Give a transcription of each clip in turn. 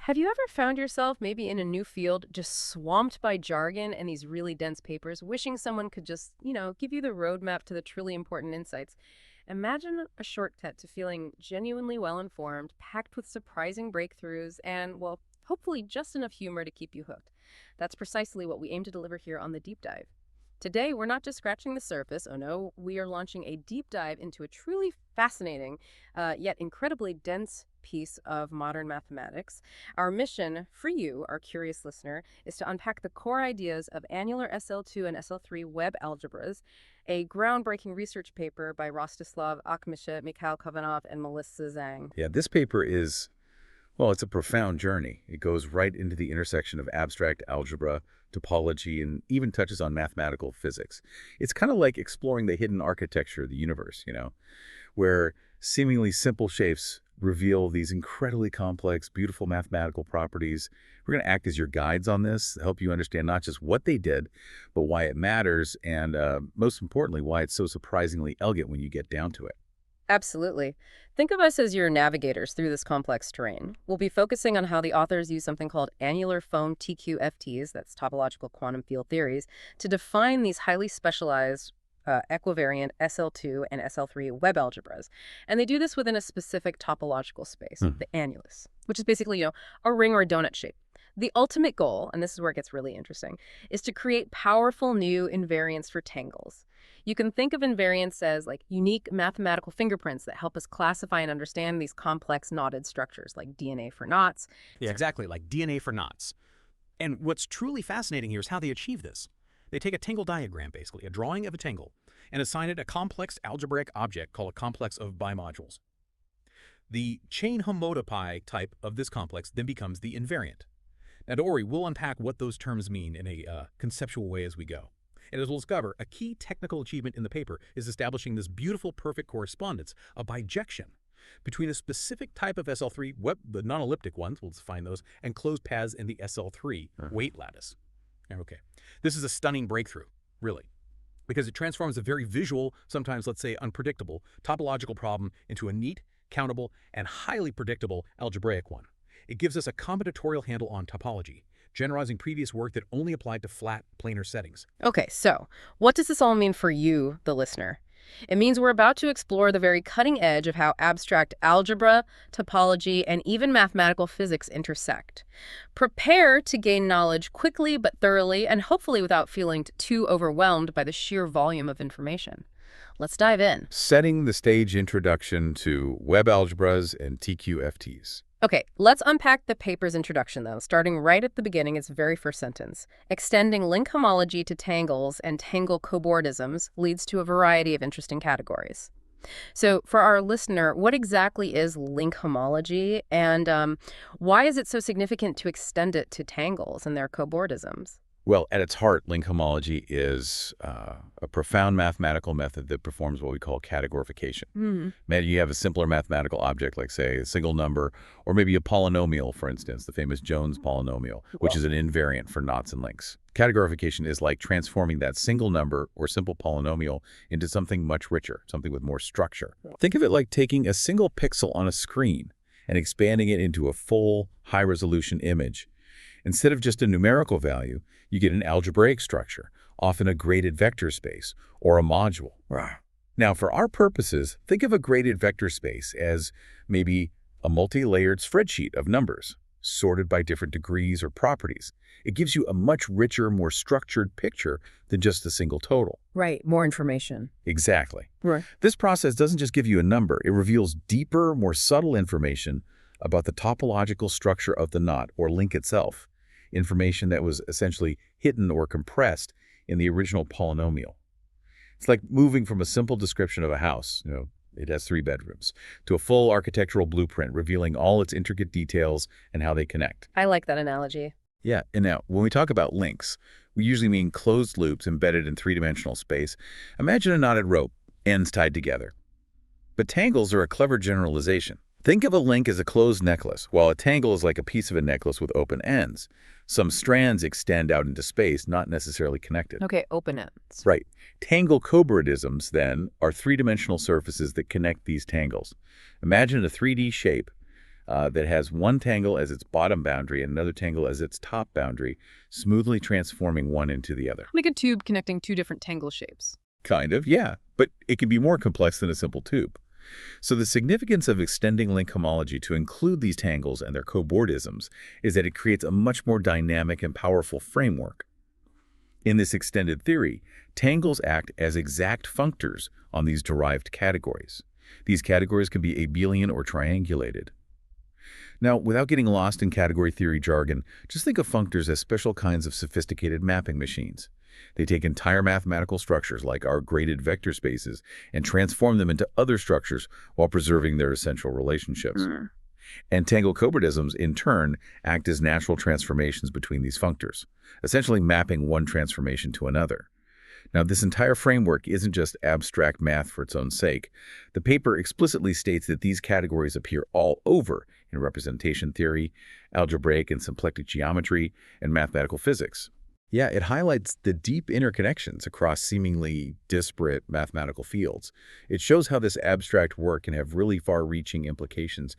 Have you ever found yourself maybe in a new field just swamped by jargon and these really dense papers, wishing someone could just, give you the roadmap to the truly important insights? Imagine a shortcut to feeling genuinely well informed, packed with surprising breakthroughs, and, well, hopefully just enough humor to keep you hooked. That's precisely what we aim to deliver here on the Deep Dive. Today, we're not just scratching the surface. Oh no, we are launching a deep dive into a truly fascinating, yet incredibly dense piece of modern mathematics. Our mission for you, our curious listener, is to unpack the core ideas of Annular SL2 and SL3 web algebras, a groundbreaking research paper by ROSTISLAV, AKHMECHET, Mikhail Khovanov, and Melissa ZHANG. Yeah, this paper is, well, it's a profound journey. It goes right into the intersection of abstract algebra, topology, and even touches on mathematical physics. It's kind of like exploring the hidden architecture of the universe, where seemingly simple shapes reveal these incredibly complex, beautiful mathematical properties. We're going to act as your guides on this, help you understand not just what they did, but why it matters, and most importantly, why it's so surprisingly elegant when you get down to it. Absolutely. Think of us as your navigators through this complex terrain. We'll be focusing on how the authors use something called annular foam TQFTs, that's topological quantum field theories, to define these highly specialized equivariant SL2 and SL3 web algebras. And they do this within a specific topological space, the annulus, which is basically, a ring or a donut shape. The ultimate goal, and this is where it gets really interesting, is to create powerful new invariants for tangles. You can think of invariants as like unique mathematical fingerprints that help us classify and understand these complex knotted structures, like DNA for knots. Yeah, exactly, like DNA for knots. And what's truly fascinating here is how they achieve this. They take a tangle diagram, basically, a drawing of a tangle, and assign it a complex algebraic object called a complex of bimodules. The chain homotopy type of this complex then becomes the invariant. Now, don't worry, we'll unpack what those terms mean in a conceptual way as we go. And as we'll discover, a key technical achievement in the paper is establishing this beautiful perfect correspondence, a bijection, between a specific type of SL3, the non-elliptic ones, we'll define those, and closed paths in the SL3 weight lattice. Okay, this is a stunning breakthrough, really, because it transforms a very visual, sometimes let's say unpredictable, topological problem into a neat, countable, and highly predictable algebraic one. It gives us a combinatorial handle on topology, generalizing previous work that only applied to flat, planar settings. Okay, so what does this all mean for you, the listener? It means we're about to explore the very cutting edge of how abstract algebra, topology, and even mathematical physics intersect. Prepare to gain knowledge quickly but thoroughly, and hopefully without feeling too overwhelmed by the sheer volume of information. Let's dive in. Setting the stage introduction to web algebras and TQFTs. Okay, let's unpack the paper's introduction, though, starting right at the beginning, its very first sentence. Extending link homology to tangles and tangle cobordisms leads to a variety of interesting categories. So for our listener, what exactly is link homology, and why is it so significant to extend it to tangles and their cobordisms? Well, at its heart, link homology is a profound mathematical method that performs what we call categorification. Maybe you have a simpler mathematical object, like, say, a single number, or maybe a polynomial, for instance, the famous Jones polynomial, which is an invariant for knots and links. Categorification is like transforming that single number or simple polynomial into something much richer, something with more structure. Think of it like taking a single pixel on a screen and expanding it into a full, high-resolution image. Instead of just a numerical value, you get an algebraic structure, often a graded vector space, or a module. Now, for our purposes, think of a graded vector space as maybe a multi-layered spreadsheet of numbers, sorted by different degrees or properties. It gives you a much richer, more structured picture than just a single total. Right, more information. Exactly. Right. This process doesn't just give you a number. It reveals deeper, more subtle information about the topological structure of the knot or link itself, information that was essentially hidden or compressed in the original polynomial. It's like moving from a simple description of a house, it has 3 bedrooms, to a full architectural blueprint revealing all its intricate details and how they connect. I like that analogy. Yeah, and now, when we talk about links, we usually mean closed loops embedded in 3-dimensional space. Imagine a knotted rope, ends tied together. But tangles are a clever generalization. Think of a link as a closed necklace, while a tangle is like a piece of a necklace with open ends. Some strands extend out into space, not necessarily connected. Okay, open ends. Right. Tangle cobordisms, then, are 3-dimensional surfaces that connect these tangles. Imagine a 3D shape that has one tangle as its bottom boundary and another tangle as its top boundary, smoothly transforming one into the other. Like a tube connecting two different tangle shapes. Kind of, yeah. But it can be more complex than a simple tube. So the significance of extending link homology to include these tangles and their cobordisms is that it creates a much more dynamic and powerful framework. In this extended theory, tangles act as exact functors on these derived categories. These categories can be abelian or triangulated. Now, without getting lost in category theory jargon, just think of functors as special kinds of sophisticated mapping machines. They take entire mathematical structures like our graded vector spaces and transform them into other structures while preserving their essential relationships. And tangle cobordisms, in turn, act as natural transformations between these functors, essentially mapping one transformation to another. Now, this entire framework isn't just abstract math for its own sake. The paper explicitly states that these categories appear all over in representation theory, algebraic and symplectic geometry, and mathematical physics. Yeah, it highlights the deep interconnections across seemingly disparate mathematical fields. It shows how this abstract work can have really far-reaching implications,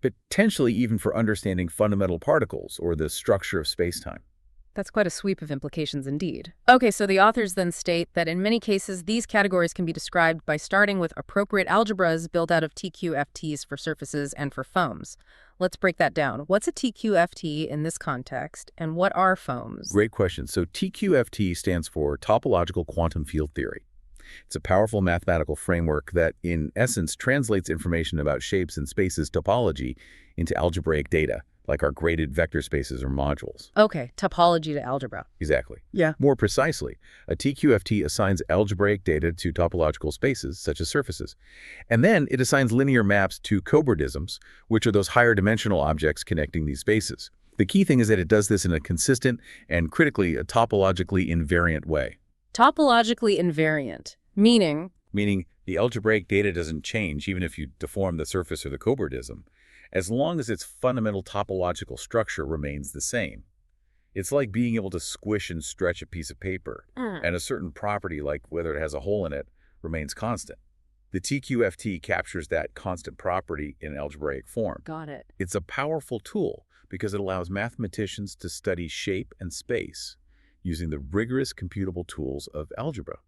potentially even for understanding fundamental particles or the structure of spacetime. That's quite a sweep of implications indeed. Okay, so the authors then state that in many cases, these categories can be described by starting with appropriate algebras built out of TQFTs for surfaces and for foams. Let's break that down. What's a TQFT in this context, and what are foams? Great question. So TQFT stands for Topological Quantum Field Theory. It's a powerful mathematical framework that, in essence, translates information about shapes and spaces topology into algebraic data, like our graded vector spaces or modules. Okay, topology to algebra. Exactly. Yeah. More precisely, a TQFT assigns algebraic data to topological spaces, such as surfaces. And then it assigns linear maps to cobordisms, which are those higher dimensional objects connecting these spaces. The key thing is that it does this in a consistent and, critically, a topologically invariant way. Topologically invariant, meaning? Meaning the algebraic data doesn't change even if you deform the surface or the cobordism, as long as its fundamental topological structure remains the same. It's like being able to squish and stretch a piece of paper, and a certain property, like whether it has a hole in it, remains constant. The TQFT captures that constant property in algebraic form. Got it. It's a powerful tool because it allows mathematicians to study shape and space using the rigorous computable tools of algebra.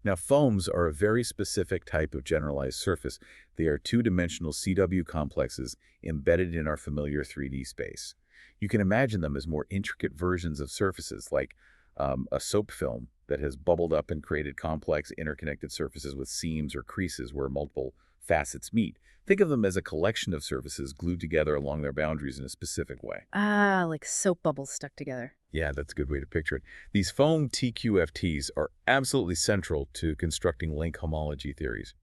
Now, foams are a very specific type of generalized surface. They are two-dimensional CW complexes embedded in our familiar 3D space. You can imagine them as more intricate versions of surfaces, like a soap film that has bubbled up and created complex interconnected surfaces with seams or creases where multiple facets meet. Think of them as a collection of surfaces glued together along their boundaries in a specific way. Ah, like soap bubbles stuck together. Yeah, that's a good way to picture it. These foam TQFTs are absolutely central to constructing link homology theories,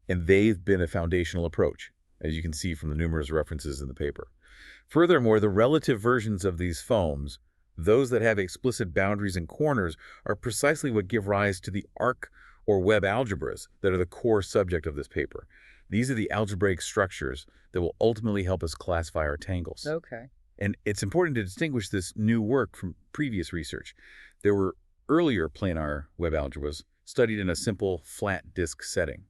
and they've been a foundational approach, as you can see from the numerous references in the paper. Furthermore, the relative versions of these foams, those that have explicit boundaries and corners, are precisely what give rise to the arc or web algebras that are the core subject of this paper. These are the algebraic structures that will ultimately help us classify our tangles. Okay. And it's important to distinguish this new work from previous research. There were earlier planar web algebras studied in a simple flat disk setting.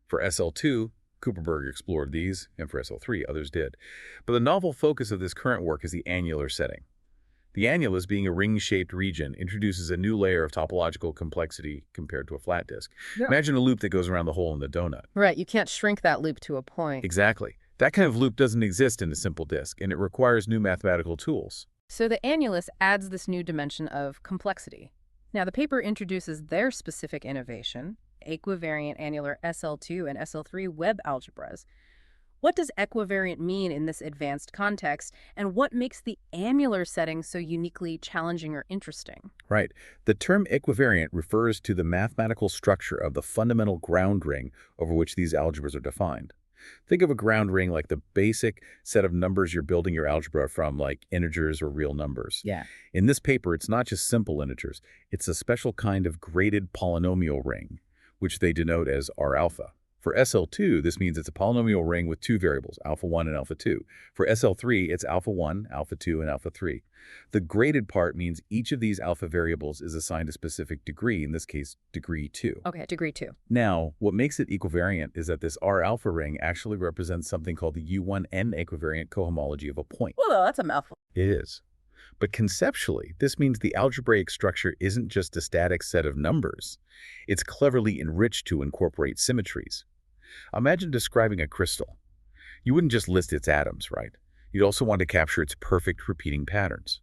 For SL2, Kuperberg explored these, and for SL3, others did. But the novel focus of this current work is the annular setting. The annulus, being a ring-shaped region, introduces a new layer of topological complexity compared to a flat disk. Yeah. Imagine a loop that goes around the hole in the donut. Right, you can't shrink that loop to a point. Exactly. That kind of loop doesn't exist in a simple disk, and it requires new mathematical tools. So the annulus adds this new dimension of complexity. Now, the paper introduces their specific innovation, equivariant annular SL2 and SL3 web algebras. What does equivariant mean in this advanced context, and what makes the annular setting so uniquely challenging or interesting? Right. The term equivariant refers to the mathematical structure of the fundamental ground ring over which these algebras are defined. Think of a ground ring like the basic set of numbers you're building your algebra from, like integers or real numbers. Yeah. In this paper, it's not just simple integers. It's a special kind of graded polynomial ring, which they denote as R alpha. For SL2, this means it's a polynomial ring with two variables, alpha 1 and alpha 2. For SL3, it's alpha 1, alpha 2, and alpha 3. The graded part means each of these alpha variables is assigned a specific degree, in this case, degree 2. Okay, degree 2. Now, what makes it equivariant is that this R alpha ring actually represents something called the U1N equivariant cohomology of a point. Well, that's a mouthful. It is. But conceptually, this means the algebraic structure isn't just a static set of numbers. It's cleverly enriched to incorporate symmetries. Imagine describing a crystal. You wouldn't just list its atoms, right? You'd also want to capture its perfect repeating patterns.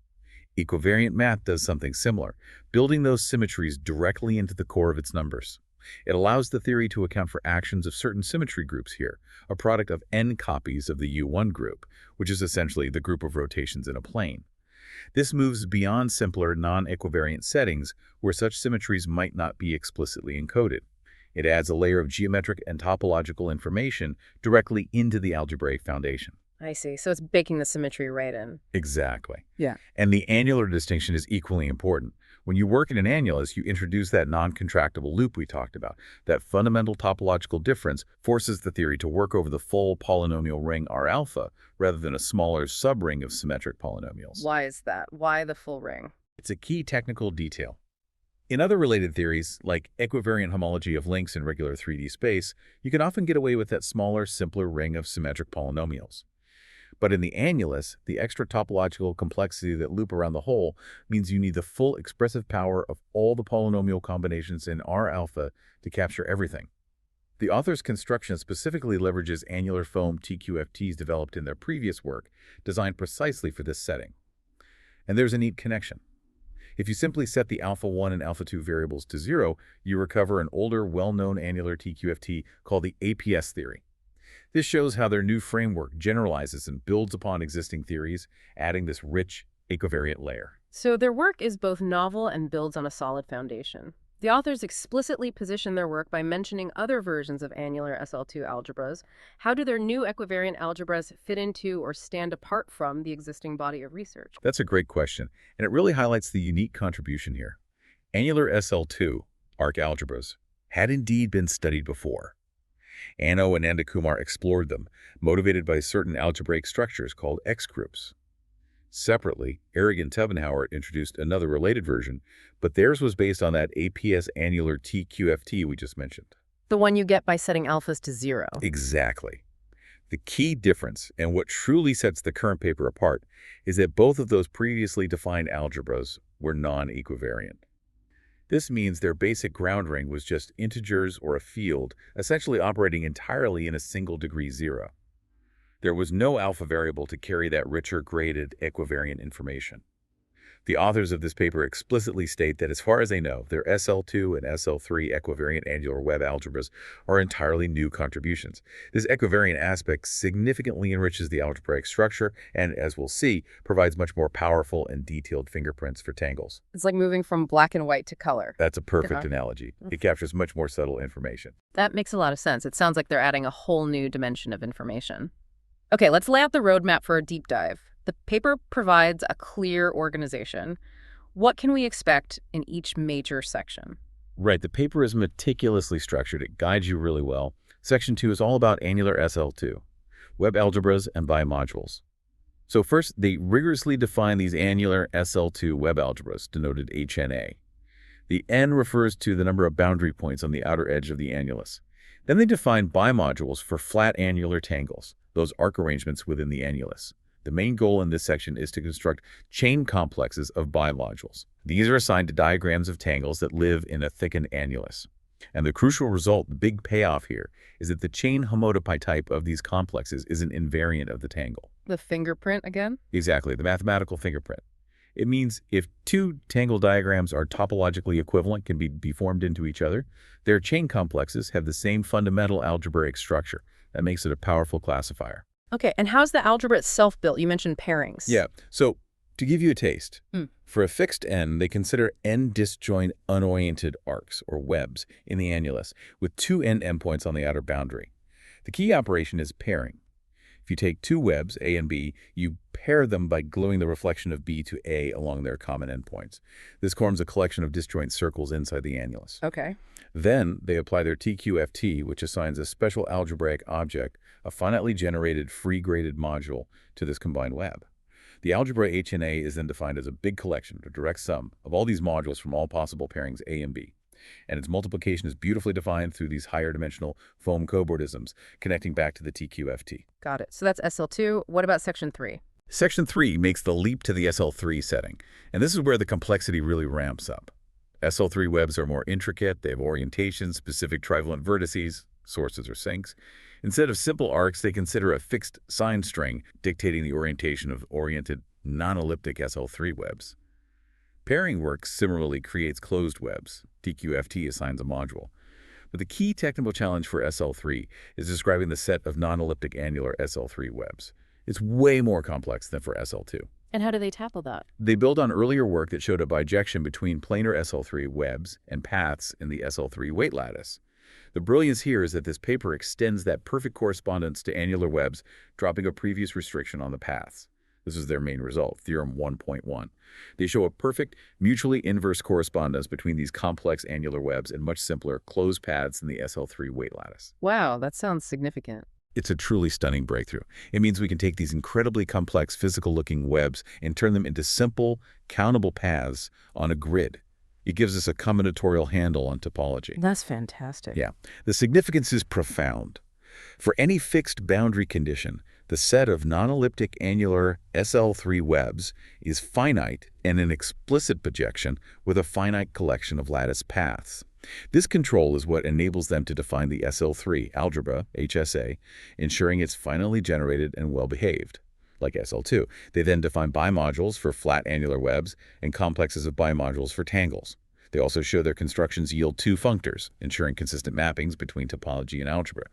Equivariant math does something similar, building those symmetries directly into the core of its numbers. It allows the theory to account for actions of certain symmetry groups here, a product of n copies of the U1 group, which is essentially the group of rotations in a plane. This moves beyond simpler non-equivariant settings where such symmetries might not be explicitly encoded. It adds a layer of geometric and topological information directly into the algebraic foundation. I see. So it's baking the symmetry right in. Exactly. Yeah. And the annular distinction is equally important. When you work in an annulus, you introduce that non-contractible loop we talked about. That fundamental topological difference forces the theory to work over the full polynomial ring R alpha rather than a smaller subring of symmetric polynomials. Why is that? Why the full ring? It's a key technical detail. In other related theories, like equivariant homology of links in regular 3D space, you can often get away with that smaller, simpler ring of symmetric polynomials. But in the annulus, the extra topological complexity that loop around the whole means you need the full expressive power of all the polynomial combinations in R alpha to capture everything. The author's construction specifically leverages annular foam TQFTs developed in their previous work, designed precisely for this setting. And there's a neat connection. If you simply set the alpha 1 and alpha 2 variables to 0, you recover an older, well-known annular TQFT called the APS theory. This shows how their new framework generalizes and builds upon existing theories, adding this rich, equivariant layer. So their work is both novel and builds on a solid foundation. The authors explicitly position their work by mentioning other versions of annular SL2 algebras. How do their new equivariant algebras fit into or stand apart from the existing body of research? That's a great question, and it really highlights the unique contribution here. Annular SL2, arc algebras, had indeed been studied before. Anno and Andakumar explored them, motivated by certain algebraic structures called X-groups. Separately, Ehrig and Teubenhauer introduced another related version, but theirs was based on that APS annular TQFT we just mentioned. The one you get by setting alphas to 0. Exactly. The key difference, and what truly sets the current paper apart, is that both of those previously defined algebras were non-equivariant. This means their basic ground ring was just integers or a field, essentially operating entirely in a single degree 0. There was no alpha variable to carry that richer, graded, equivariant information. The authors of this paper explicitly state that as far as they know, their SL2 and SL3 equivariant annular web algebras are entirely new contributions. This equivariant aspect significantly enriches the algebraic structure and, as we'll see, provides much more powerful and detailed fingerprints for tangles. It's like moving from black and white to color. That's a perfect analogy. It captures much more subtle information. That makes a lot of sense. It sounds like they're adding a whole new dimension of information. Okay, let's lay out the roadmap for a deep dive. The paper provides a clear organization. What can we expect in each major section? Right, the paper is meticulously structured. It guides you really well. Section 2 is all about annular SL2, web algebras and bimodules. So first, they rigorously define these annular SL2 web algebras, denoted HNA. The N refers to the number of boundary points on the outer edge of the annulus. Then they define bimodules for flat annular tangles, those arc arrangements within the annulus. The main goal in this section is to construct chain complexes of bimodules. These are assigned to diagrams of tangles that live in a thickened annulus. And the crucial result, the big payoff here, is that the chain homotopy type of these complexes is an invariant of the tangle. The fingerprint again? Exactly, the mathematical fingerprint. It means if two tangle diagrams are topologically equivalent, can be formed into each other, their chain complexes have the same fundamental algebraic structure. That makes it a powerful classifier. Okay, and how's the algebra itself built? You mentioned pairings. Yeah, so to give you a taste, for a fixed n, they consider n disjoint unoriented arcs, or webs, in the annulus, with two n endpoints on the outer boundary. The key operation is pairing. If you take two webs, A and B, you pair them by gluing the reflection of B to A along their common endpoints. This forms a collection of disjoint circles inside the annulus. Okay. Then they apply their TQFT, which assigns a special algebraic object, a finitely generated free-graded module, to this combined web. The algebra HNA is then defined as a big collection, a direct sum, of all these modules from all possible pairings A and B. And its multiplication is beautifully defined through these higher dimensional foam cobordisms, connecting back to the TQFT. Got it. So that's SL2. What about section 3? Section 3 makes the leap to the SL3 setting, and this is where the complexity really ramps up. SL3 webs are more intricate, they have orientations, specific trivalent vertices, sources or sinks. Instead of simple arcs, they consider a fixed sign string dictating the orientation of oriented non-elliptic SL3 webs. Pairing work similarly creates closed webs. TQFT assigns a module. But the key technical challenge for SL3 is describing the set of non-elliptic annular SL3 webs. It's way more complex than for SL2. And how do they tackle that? They build on earlier work that showed a bijection between planar SL3 webs and paths in the SL3 weight lattice. The brilliance here is that this paper extends that perfect correspondence to annular webs, dropping a previous restriction on the paths. This is their main result, Theorem 1.1. They show a perfect, mutually inverse correspondence between these complex annular webs and much simpler, closed paths in the SL3 weight lattice. Wow, that sounds significant. It's a truly stunning breakthrough. It means we can take these incredibly complex physical-looking webs and turn them into simple, countable paths on a grid. It gives us a combinatorial handle on topology. That's fantastic. Yeah. The significance is profound. For any fixed boundary condition, the set of non-elliptic annular SL3 webs is finite and an explicit bijection with a finite collection of lattice paths. This control is what enables them to define the SL3 algebra, HSA, ensuring it's finally generated and well-behaved. Like SL2, they then define bimodules for flat annular webs and complexes of bimodules for tangles. They also show their constructions yield two functors, ensuring consistent mappings between topology and algebra.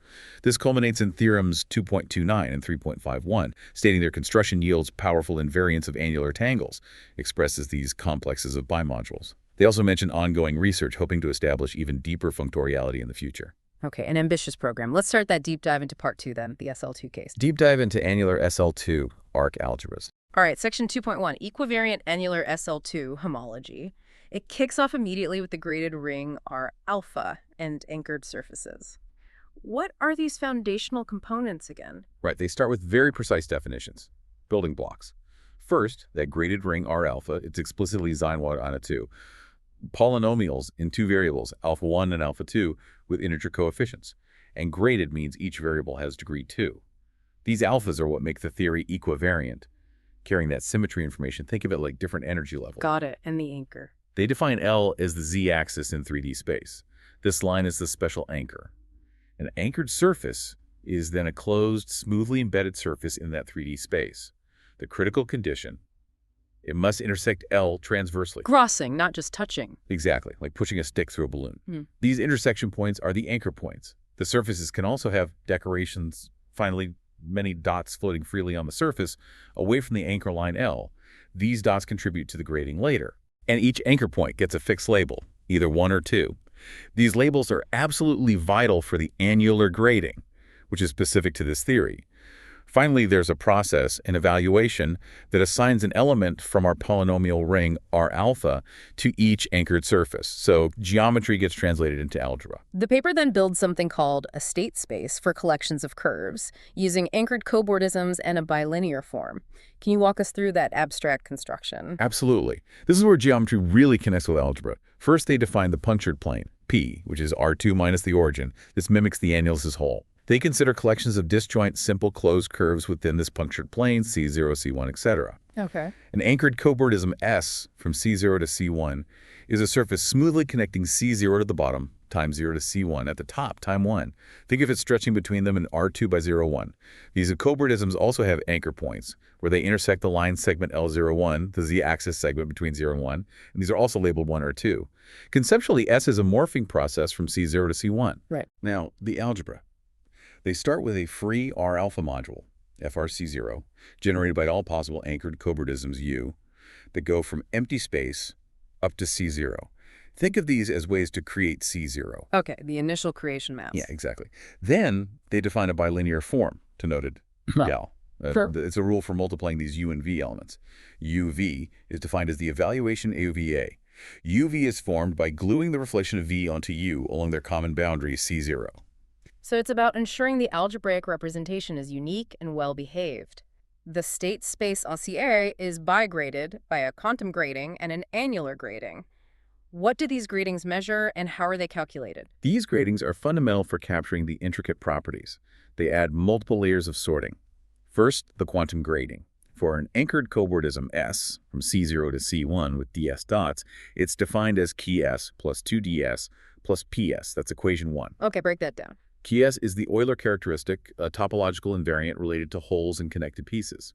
This culminates in theorems 2.29 and 3.51, stating their construction yields powerful invariants of annular tangles, expressed as these complexes of bimodules. They also mention ongoing research hoping to establish even deeper functoriality in the future. Okay, an ambitious program. Let's start that deep dive into part 2 then, the SL2 case. Deep dive into annular SL2 arc algebras. All right, section 2.1, equivariant annular SL2 homology. It kicks off immediately with the graded ring R alpha and anchored surfaces. What are these foundational components again? Right, they start with very precise definitions, building blocks. First, that graded ring R alpha, it's explicitly ZHANG on a 2. Polynomials in two variables, alpha 1 and alpha 2, with integer coefficients. And graded means each variable has degree 2. These alphas are what make the theory equivariant. Carrying that symmetry information, think of it like different energy levels. Got it, and the anchor. They define L as the z-axis in 3D space. This line is the special anchor. An anchored surface is then a closed, smoothly embedded surface in that 3D space. The critical condition, it must intersect L transversely. Crossing, not just touching. Exactly, like pushing a stick through a balloon. These intersection points are the anchor points. The surfaces can also have decorations, finally many dots floating freely on the surface, away from the anchor line L. These dots contribute to the grading later. And each anchor point gets a fixed label, either 1 or 2. These labels are absolutely vital for the annular grading, which is specific to this theory. Finally, there's a process, an evaluation, that assigns an element from our polynomial ring R alpha to each anchored surface. So geometry gets translated into algebra. The paper then builds something called a state space for collections of curves, using anchored cobordisms and a bilinear form. Can you walk us through that abstract construction? Absolutely. This is where geometry really connects with algebra. First, they define the punctured plane, P, which is R2 minus the origin. This mimics the annulus whole. They consider collections of disjoint, simple, closed curves within this punctured plane, C0, C1, etc. Okay. An anchored cobordism S from C0 to C1 is a surface smoothly connecting C0 to the bottom, times 0 to C1 at the top, time 1. Think of it stretching between them in R2 by 0, 1. These cobordisms also have anchor points, where they intersect the line segment L01, the z-axis segment between 0 and 1, and these are also labeled 1 or 2. Conceptually, S is a morphing process from C0 to C1. Right. Now, the algebra. They start with a free R alpha module, FRC0, generated by all possible anchored cobordisms U, that go from empty space up to C0. Think of these as ways to create C0. Okay, the initial creation maps. Yeah, exactly. Then they define a bilinear form, denoted L. Sure. It's a rule for multiplying these U and V elements. UV is defined as the evaluation UVA. UV is formed by gluing the reflection of V onto U along their common boundary C0. So it's about ensuring the algebraic representation is unique and well-behaved. The state space RCA is bigraded by a quantum grading and an annular grading. What do these gradings measure and how are they calculated? These gradings are fundamental for capturing the intricate properties. They add multiple layers of sorting. First, the quantum grading. For an anchored cobordism S, from C0 to C1 with ds dots, it's defined as key S plus 2ds plus ps. That's equation 1. Okay, break that down. Key S is the Euler characteristic, a topological invariant related to holes in connected pieces.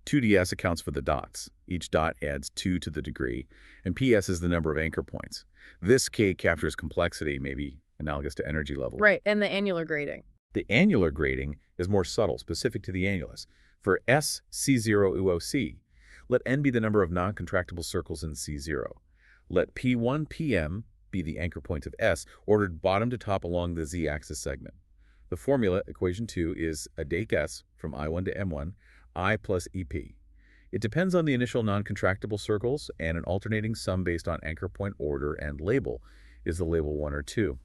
2ds accounts for the dots. Each dot adds 2 to the degree, and ps is the number of anchor points. This K captures complexity, maybe analogous to energy level. Right, and the annular grading. The annular grading is more subtle, specific to the annulus. For S C0 UOC, let n be the number of non-contractible circles in C0. Let P1 PM be the anchor point of S, ordered bottom to top along the z-axis segment. The formula, equation 2, is a dake S from I1 to M1, I plus EP. It depends on the initial non-contractible circles, and an alternating sum based on anchor point order and label is the label 1 or 2.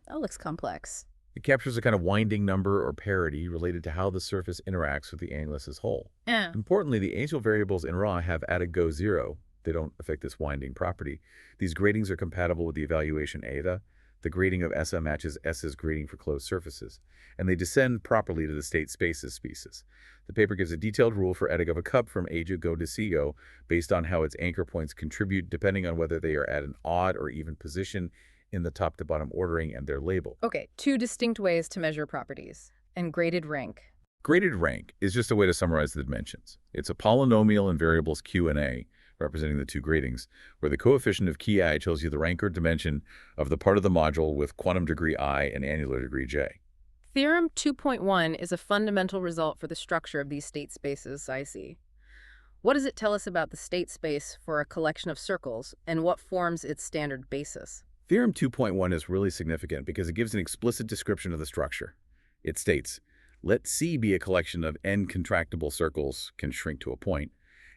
That looks complex. It captures a kind of winding number or parity related to how the surface interacts with the annulus as whole. Yeah. Importantly, the angel variables in RA have added go 0. They don't affect this winding property. These gradings are compatible with the evaluation eta. The grading of SM matches S's grading for closed surfaces, and they descend properly to the state spaces species. The paper gives a detailed rule for eta of a cup from A go to CO based on how its anchor points contribute depending on whether they are at an odd or even position in the top to bottom ordering and their label. Okay, 2 distinct ways to measure properties. And graded rank. Graded rank is just a way to summarize the dimensions. It's a polynomial in variables Q and A, representing the 2 gradings, where the coefficient of key I tells you the rank or dimension of the part of the module with quantum degree I and annular degree J. Theorem 2.1 is a fundamental result for the structure of these state spaces I see. What does it tell us about the state space for a collection of circles, and what forms its standard basis? Theorem 2.1 is really significant because it gives an explicit description of the structure. It states, let C be a collection of n contractible circles can shrink to a point,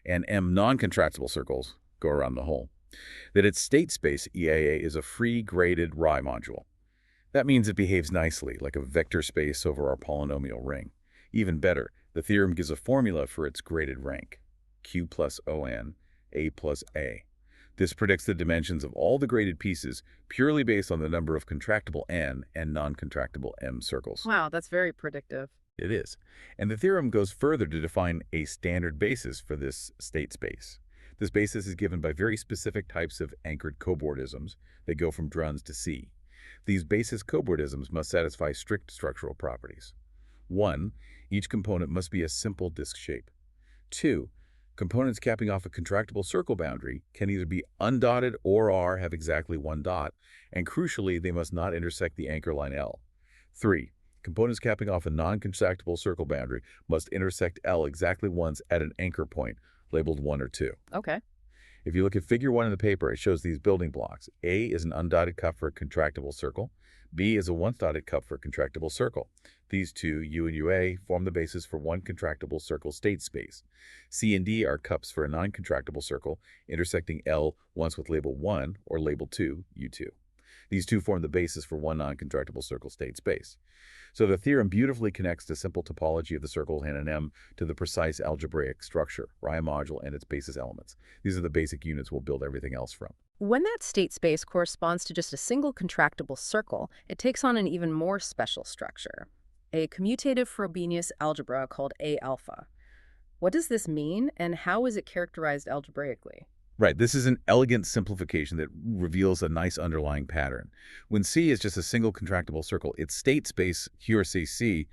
and m non-contractible circles go around the hole. That its state space, EAA, is a free graded Rye module. That means it behaves nicely, like a vector space over our polynomial ring. Even better, the theorem gives a formula for its graded rank, Q plus ON, A plus A. This predicts the dimensions of all the graded pieces purely based on the number of contractible n and non-contractible m circles. Wow, that's very predictive. It is. And the theorem goes further to define a standard basis for this state space. This basis is given by very specific types of anchored cobordisms that go from druns to C. These basis cobordisms must satisfy strict structural properties. 1. Each component must be a simple disk shape. 2. Components capping off a contractible circle boundary can either be undotted or have exactly 1 dot, and crucially, they must not intersect the anchor line L. 3. Components capping off a non-contractible circle boundary must intersect L exactly once at an anchor point, labeled 1 or 2. Okay. If you look at figure 1 in the paper, it shows these building blocks. A is an undotted cup for a contractible circle. B is a once-dotted cup for a contractible circle. These two, U and UA, form the basis for one contractible circle state space. C and D are cups for a non-contractible circle intersecting L once with label 1 or label 2, U2. These two form the basis for one non-contractible circle state space. So the theorem beautifully connects the simple topology of the circle and an M to the precise algebraic structure, Rye module, and its basis elements. These are the basic units we'll build everything else from. When that state space corresponds to just a single contractible circle, it takes on an even more special structure, a commutative Frobenius algebra called A alpha. What does this mean, and how is it characterized algebraically? Right, this is an elegant simplification that reveals a nice underlying pattern. When C is just a single contractible circle, its state space, here say C,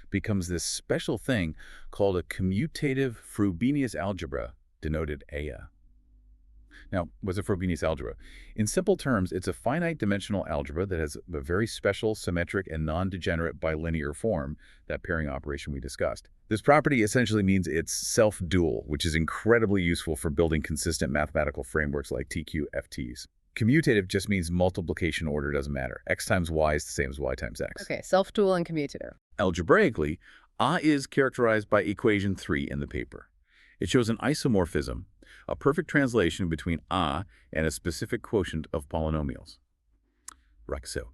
becomes this special thing called a commutative Frobenius algebra, denoted AIA. Now, what's a Frobenius algebra? In simple terms, it's a finite-dimensional algebra that has a very special, symmetric, and non-degenerate bilinear form, that pairing operation we discussed. This property essentially means it's self-dual, which is incredibly useful for building consistent mathematical frameworks like TQFTs. Commutative just means multiplication order doesn't matter. X times Y is the same as Y times X. Okay, self-dual and commutative. Algebraically, A is characterized by equation 3 in the paper. It shows an isomorphism, a perfect translation between A and a specific quotient of polynomials. Like so.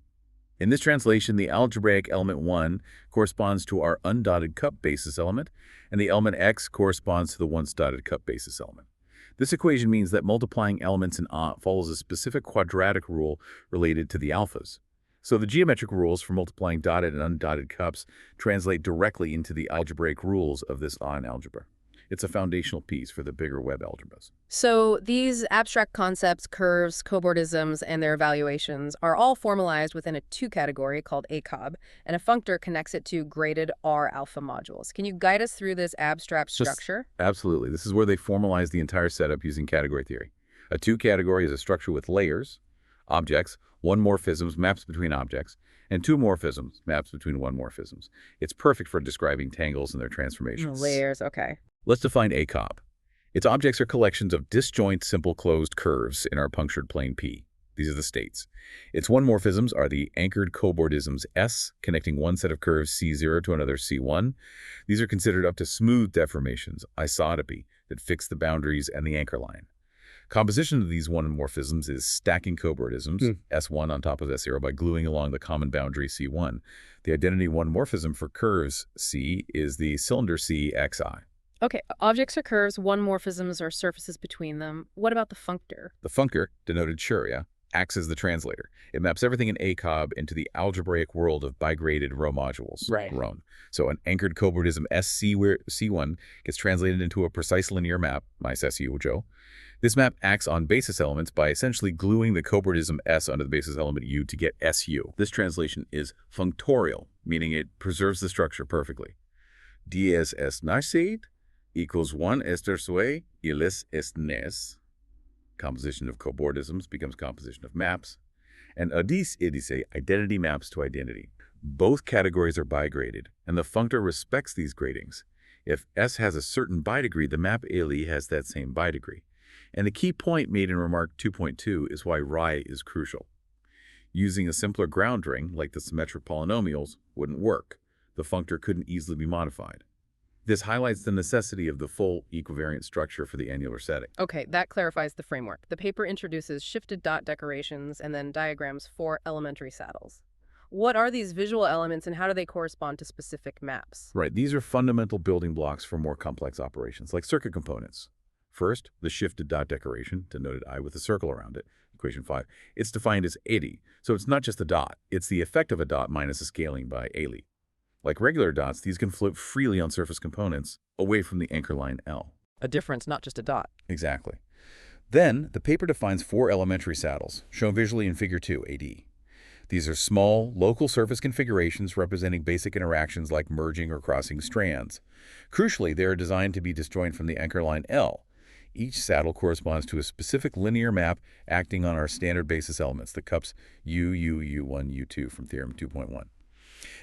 In this translation, the algebraic element 1 corresponds to our undotted cup basis element, and the element x corresponds to the once dotted cup basis element. This equation means that multiplying elements in A follows a specific quadratic rule related to the alphas. So the geometric rules for multiplying dotted and undotted cups translate directly into the algebraic rules of this A in algebra. It's a foundational piece for the bigger web algebras. So these abstract concepts, curves, cobordisms, and their evaluations are all formalized within a two-category called AKOB, and a functor connects it to graded R alpha modules. Can you guide us through this abstract structure? Absolutely. This is where they formalize the entire setup using category theory. A two-category is a structure with layers, objects, one morphisms, maps between objects, and two morphisms, maps between one morphisms. It's perfect for describing tangles and their transformations. Layers, okay. Let's define AKOB. Its objects are collections of disjoint simple closed curves in our punctured plane P. These are the states. Its one morphisms are the anchored cobordisms S, connecting one set of curves C0 to another C1. These are considered up to smooth deformations, isotopy, that fix the boundaries and the anchor line. Composition of these one morphisms is stacking cobordisms, S1 on top of S0, by gluing along the common boundary C1. The identity one morphism for curves C is the cylinder C xi. Okay, objects are curves, one morphisms are surfaces between them. What about the functor? The functor, denoted sure, acts as the translator. It maps everything in AKOB into the algebraic world of bigraded row modules. Right. Rhone. So an anchored cobordism SC where C1 gets translated into a precise linear map, mais SU, Joe. This map acts on basis elements by essentially gluing the cobordism S onto the basis element U to get SU. This translation is functorial, meaning it preserves the structure perfectly. Dies est nascit equals 1 ester sue, illis est nes. Composition of cobordisms becomes composition of maps. And adis idice, identity maps to identity. Both categories are bigraded, and the functor respects these gradings. If S has a certain bidegree, the map ALE has that same bidegree. And the key point made in remark 2.2 is why Rye is crucial. Using a simpler ground ring, like the symmetric polynomials, wouldn't work. The functor couldn't easily be modified. This highlights the necessity of the full equivariant structure for the annular setting. Okay, that clarifies the framework. The paper introduces shifted dot decorations and then diagrams for elementary saddles. What are these visual elements and how do they correspond to specific maps? Right, these are fundamental building blocks for more complex operations, like circuit components. First, the shifted dot decoration, denoted I with a circle around it, equation 5. It's defined as 80, so it's not just a dot. It's the effect of a dot minus a scaling by ALE. Like regular dots, these can float freely on surface components, away from the anchor line L. A difference, not just a dot. Exactly. Then, the paper defines 4 elementary saddles, shown visually in Figure 2, AD. These are small, local surface configurations representing basic interactions like merging or crossing strands. Crucially, they are designed to be disjoint from the anchor line L. Each saddle corresponds to a specific linear map acting on our standard basis elements, the cups U, U, U1, U2 from Theorem 2.1.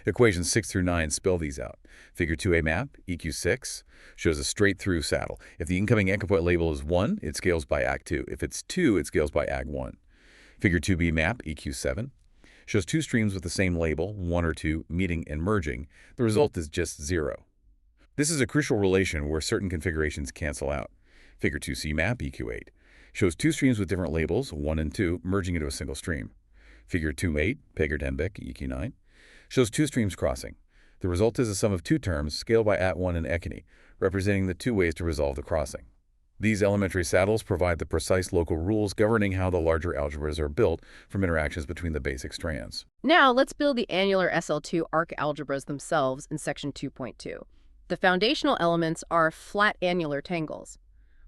Equations 6 through 9 spell these out. Figure 2a map, EQ6, shows a straight-through saddle. If the incoming anchor point label is 1, it scales by AG2. If it's 2, it scales by AG1. Figure 2b map, EQ7, shows two streams with the same label, 1 or 2, meeting and merging. The result is just 0. This is a crucial relation where certain configurations cancel out. Figure 2c map, EQ8, shows two streams with different labels, 1 and 2, merging into a single stream. Figure 2.8, Peger-Denbeck, EQ9, shows two streams crossing. The result is a sum of two terms, scaled by at1 and ekini, representing the two ways to resolve the crossing. These elementary saddles provide the precise local rules governing how the larger algebras are built from interactions between the basic strands. Now, let's build the Annular SL2 arc algebras themselves in Section 2.2. The foundational elements are flat annular tangles.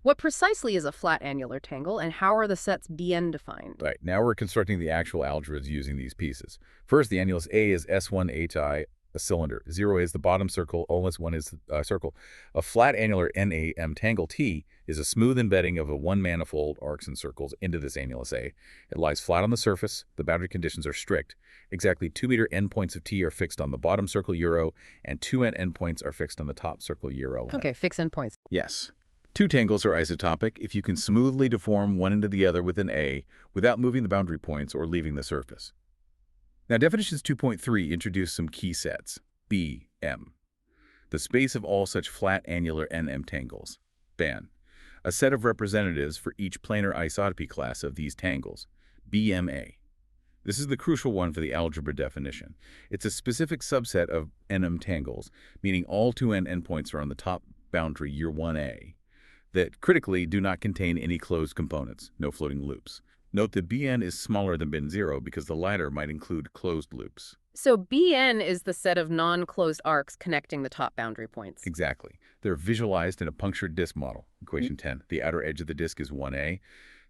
What precisely is a flat annular tangle, and how are the sets Bn defined? Right, now we're constructing the actual algebras using these pieces. First, the annulus A is S1HI, a cylinder. 0 is the bottom circle, only 1 is the circle. A flat annular NAM tangle T is a smooth embedding of a one-manifold arcs and circles into this annulus A. It lies flat on the surface. The boundary conditions are strict. Exactly 2-meter endpoints of T are fixed on the bottom circle euro, and 2 endpoints are fixed on the top circle euro. Okay, fix endpoints. Yes. Two tangles are isotopic if you can smoothly deform one into the other within A without moving the boundary points or leaving the surface. Now, definitions 2.3 introduce some key sets, B, M. the space of all such flat annular NM tangles, BAN, a set of representatives for each planar isotopy class of these tangles, BMA. This is the crucial one for the algebra definition. It's a specific subset of NM tangles, meaning all 2n endpoints are on the top boundary year 1a, that critically do not contain any closed components, no floating loops. Note that Bn is smaller than bin 0 because the latter might include closed loops. So Bn is the set of non-closed arcs connecting the top boundary points. Exactly. They're visualized in a punctured disk model, equation 10. The outer edge of the disk is 1a.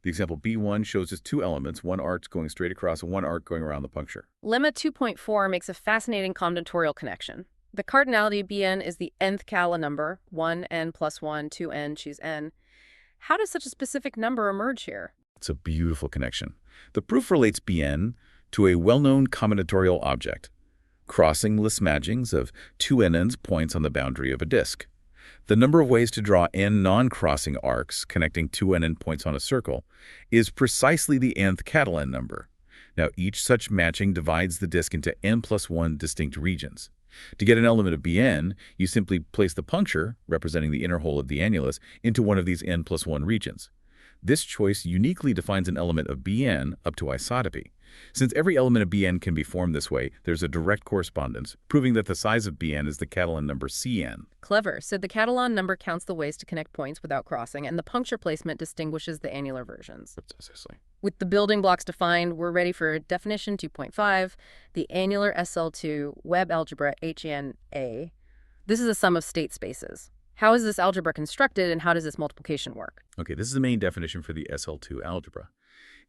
The example B1 shows us two elements, one arc going straight across and one arc going around the puncture. Lemma 2.4 makes a fascinating combinatorial connection. The cardinality Bn is the nth Cala number, 1n plus 1, 2n, choose n. How does such a specific number emerge here? It's a beautiful connection. The proof relates Bn to a well-known combinatorial object, crossingless matchings of two NN points on the boundary of a disk. The number of ways to draw n non-crossing arcs connecting two NN points on a circle is precisely the nth Catalan number. Now, each such matching divides the disk into n plus 1 distinct regions. To get an element of Bn, you simply place the puncture, representing the inner hole of the annulus, into one of these n plus 1 regions. This choice uniquely defines an element of Bn up to isotopy. Since every element of Bn can be formed this way, there's a direct correspondence, proving that the size of Bn is the Catalan number Cn. Clever. So the Catalan number counts the ways to connect points without crossing, and the puncture placement distinguishes the annular versions. Precisely. With the building blocks defined, we're ready for definition 2.5, the Annular SL2 web algebra HNA. This is a sum of state spaces. How is this algebra constructed, and how does this multiplication work? Okay, this is the main definition for the SL2 algebra.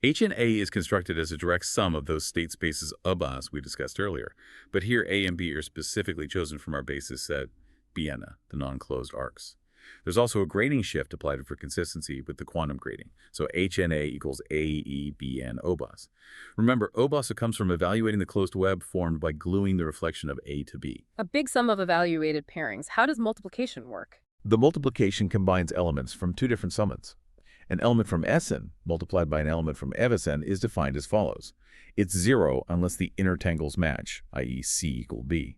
HNA is constructed as a direct sum of those state spaces ABAs we discussed earlier, but here A and B are specifically chosen from our basis set Bn, the non-closed arcs. There's also a grading shift applied for consistency with the quantum grading, so HNA equals AEBN OBAS. Remember, OBAS comes from evaluating the closed web formed by gluing the reflection of A to B. A big sum of evaluated pairings. How does multiplication work? The multiplication combines elements from two different summands. An element from Sn multiplied by an element from Evsen is defined as follows. It's 0 unless the inner tangles match, i.e. C equal B.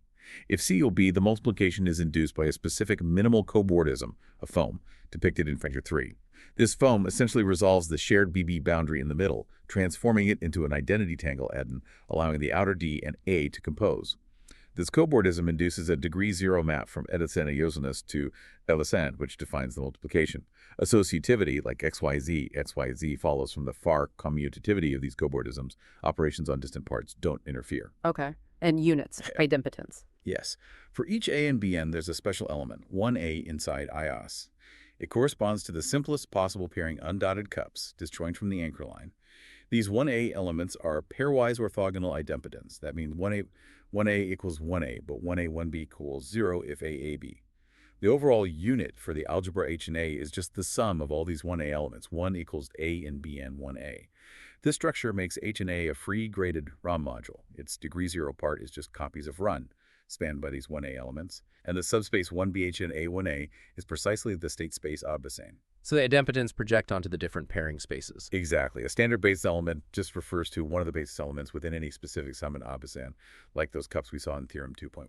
If C equal B, the multiplication is induced by a specific minimal cobordism, a foam, depicted in figure 3. This foam essentially resolves the shared BB boundary in the middle, transforming it into an identity tangle adden, allowing the outer D and A to compose. This cobordism induces a degree 0 map from Edison Iosinus to Evsen, which defines the multiplication. Associativity, like XYZ follows from the far commutativity of these cobordisms. Operations on distant parts don't interfere. Okay. And units, idempotence. Yes. For each A and Bn, there's a special element, 1A inside IOS. It corresponds to the simplest possible pairing undotted cups, disjoint from the anchor line. These 1A elements are pairwise orthogonal idempotents. That means 1A equals 1A, but 1A, 1B equals 0 if AAB. The overall unit for the algebra HNA is just the sum of all these 1A elements. 1 equals A and Bn 1A. This structure makes HNA a free graded ROM module. Its degree 0 part is just copies of run, spanned by these 1A elements, and the subspace 1BHNA1A is precisely the state space Abbasan. So the idempotents project onto the different pairing spaces. Exactly. A standard basis element just refers to one of the basis elements within any specific sum in Abbasan, like those cups we saw in Theorem 2.1.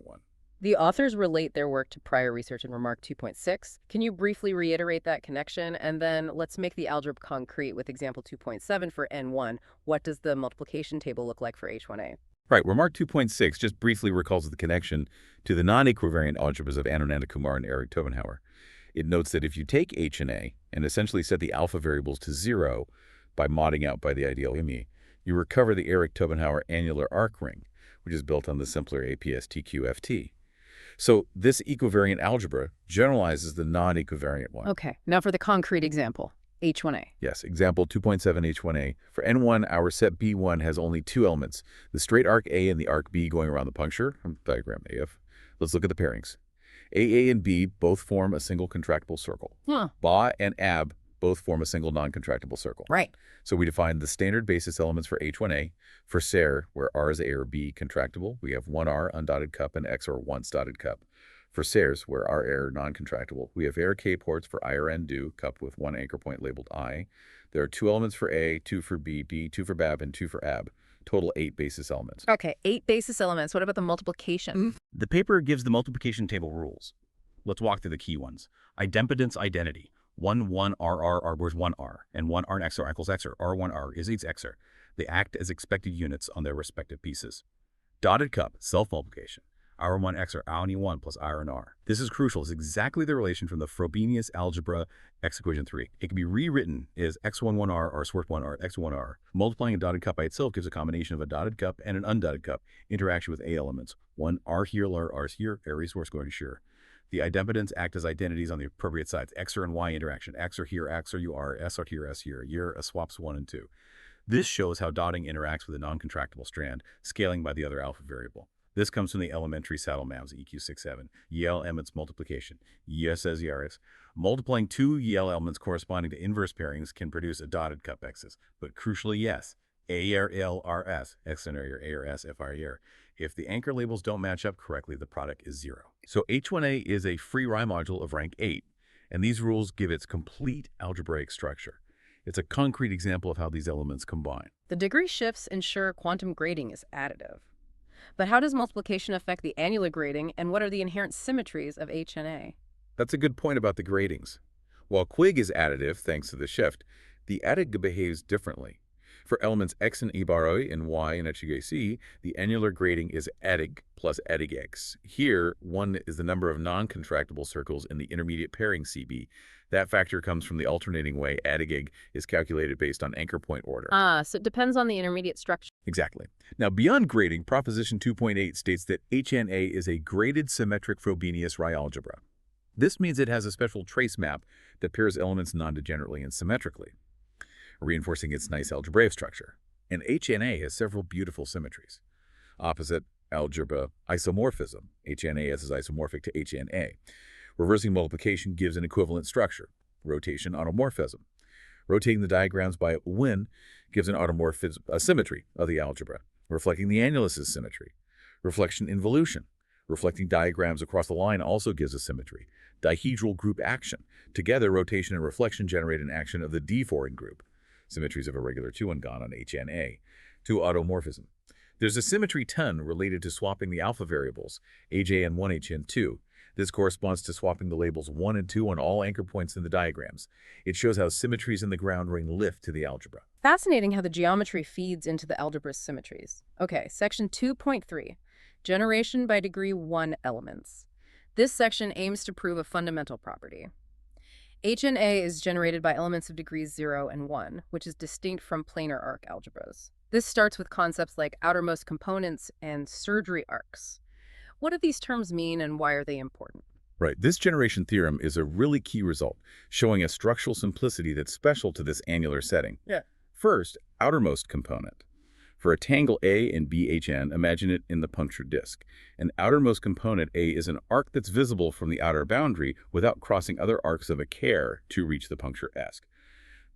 The authors relate their work to prior research in Remark 2.6. Can you briefly reiterate that connection? And then let's make the algebra concrete with example 2.7 for N1. What does the multiplication table look like for H1A? Right. Remark 2.6 just briefly recalls the connection to the non-equivariant algebras of Anand Kumar and Eric Tobenhauer. It notes that if you take H and A and essentially set the alpha variables to 0 by modding out by the ideal IME, you recover the Eric Tobenhauer annular arc ring, which is built on the simpler APS TQFT. So this equivariant algebra generalizes the non-equivariant one. Okay, now for the concrete example, H1A. Yes, example 2.7 H1A. For N1, our set B1 has only two elements, the straight arc A and the arc B going around the puncture, diagram AF. Let's look at the pairings. AA and B both form a single contractible circle. Ba and AB both form a single non-contractible circle. Right. So we define the standard basis elements for H1A. For SER, where R is A or B contractible, we have 1R undotted cup and X or once dotted cup. For SERs, where R error non-contractible, we have error K ports for I or N do, cup with one anchor point labeled I. There are two elements for A, two for B, 2 for BAB, and 2 for AB. Total 8 basis elements. Okay, 8 basis elements. What about the multiplication? The paper gives the multiplication table rules. let's walk through the key ones. Idempotence identity. 1, 1, R was 1R, and 1R and XR equals XR. R1R is each XR. They act as expected units on their respective pieces. Dotted cup, self-multiplication. R1 XR, R1 plus R and R. This is crucial. It's exactly the relation from the Frobenius algebra X equation 3. It can be rewritten as X11R or sort 1R, X1R. Multiplying a dotted cup by itself gives a combination of a dotted cup and an undotted cup interaction with A elements. 1 R here, R here, every source going to share. The idempotents act as identities on the appropriate sides. XR and Y interaction. XR here, XR you are, S are here, S here. Year swaps 1 and 2. This shows how dotting interacts with a non-contractible strand, scaling by the other alpha variable. This comes from the elementary saddle maps, EQ67. YL elements multiplication. YS as YRS. Multiplying two YL elements corresponding to inverse pairings can produce a dotted cup X's. But crucially, yes, ARLRS, X and ARS, FR. If the anchor labels don't match up correctly, the product is 0. So H1A is a free Rye module of rank 8, and these rules give its complete algebraic structure. It's a concrete example of how these elements combine. The degree shifts ensure quantum grading is additive. But how does multiplication affect the annular grading, and what are the inherent symmetries of H and A? That's a good point about the gradings. While Quig is additive thanks to the shift, the addig behaves differently. For elements X and Ibaroi and Y and HGC, the annular grading is addig plus addig X. Here, 1 is the number of non-contractible circles in the intermediate pairing CB. That factor comes from the alternating way addig is calculated based on anchor point order. So it depends on the intermediate structure. Exactly. Now, beyond grading, Proposition 2.8 states that HNA is a graded symmetric Frobenius Rye algebra. This means it has a special trace map that pairs elements non-degenerately and symmetrically, reinforcing its nice algebraic structure. And HNA has several beautiful symmetries. Opposite algebra isomorphism. HNA is isomorphic to HNA. Reversing multiplication gives an equivalent structure. Rotation automorphism. Rotating the diagrams by win gives an automorphism, a symmetry of the algebra, reflecting the annulus symmetry. Reflection involution. Reflecting diagrams across the line also gives a symmetry. Dihedral group action. Together, rotation and reflection generate an action of the D-foreign group. Symmetries of a regular 2 and gone on HNA. To automorphism. There's a symmetry 10 related to swapping the alpha variables, AJ and 1HN2. This corresponds to swapping the labels 1 and 2 on all anchor points in the diagrams. It shows how symmetries in the ground ring lift to the algebra. Fascinating how the geometry feeds into the algebra's symmetries. Okay, section 2.3, generation by degree 1 elements. This section aims to prove a fundamental property. H and A is generated by elements of degrees 0 and 1, which is distinct from planar arc algebras. This starts with concepts like outermost components and surgery arcs. What do these terms mean and why are they important? Right. This generation theorem is a really key result, showing a structural simplicity that's special to this annular setting. Yeah. First, outermost component. For a tangle A and BHN, imagine it in the punctured disk. An outermost component A is an arc that's visible from the outer boundary without crossing other arcs of a care to reach the puncture S.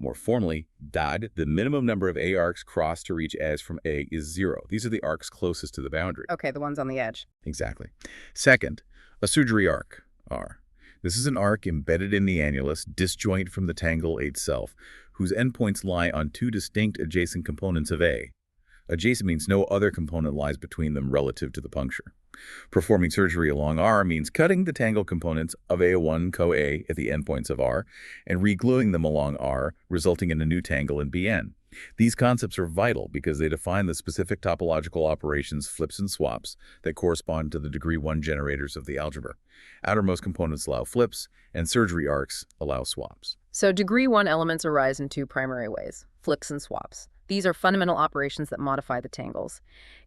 More formally, DAD, the minimum number of A arcs crossed to reach S from A, is 0. These are the arcs closest to the boundary. Okay, the ones on the edge. Exactly. Second, a surgery arc, R. This is an arc embedded in the annulus, disjoint from the tangle itself, whose endpoints lie on two distinct adjacent components of A. Adjacent means no other component lies between them relative to the puncture. Performing surgery along R means cutting the tangle components of A1 co-A at the endpoints of R and re-gluing them along R, resulting in a new tangle in Bn. These concepts are vital because they define the specific topological operations, flips and swaps, that correspond to the degree 1 generators of the algebra. Outermost components allow flips, and surgery arcs allow swaps. So degree 1 elements arise in two primary ways, flips and swaps. These are fundamental operations that modify the tangles.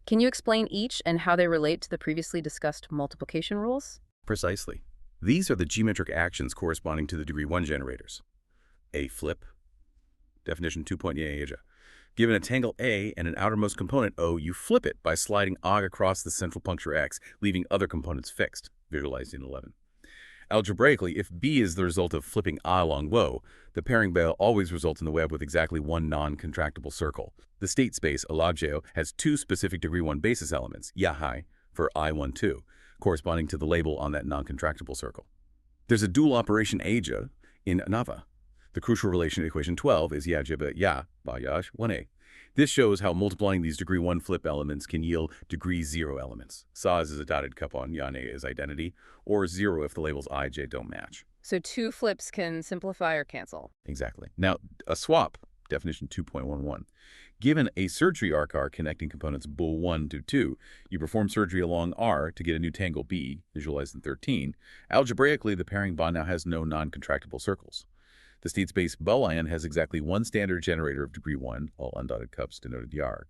Can you explain each and how they relate to the previously discussed multiplication rules? Precisely. These are the geometric actions corresponding to the degree 1 generators. A flip. Definition 2.8. Given a tangle A and an outermost component O, you flip it by sliding OG across the central puncture X, leaving other components fixed, visualized in 11. Algebraically, if B is the result of flipping A along WO, the pairing bale always results in the web with exactly one non-contractible circle. The state space, Algebra, has two specific degree 1 basis elements, Yahai for I12, corresponding to the label on that non-contractible circle. There's a dual operation Aja in Nava. The crucial relation in equation 12 is Yajiba Ya, Bayash 1A. This shows how multiplying these degree 1 flip elements can yield degree 0 elements. Saz is a dotted cup on Yane is identity, or 0 if the labels I, J don't match. So 2 flips can simplify or cancel. Exactly. Now, a swap, definition 2.11. Given a surgery arc R connecting components bool 1 to 2, you perform surgery along R to get a new tangle B, visualized in 13. Algebraically, the pairing bond now has no non-contractible circles. The state space Boolean has exactly one standard generator of degree 1, all undotted cups denoted YAR.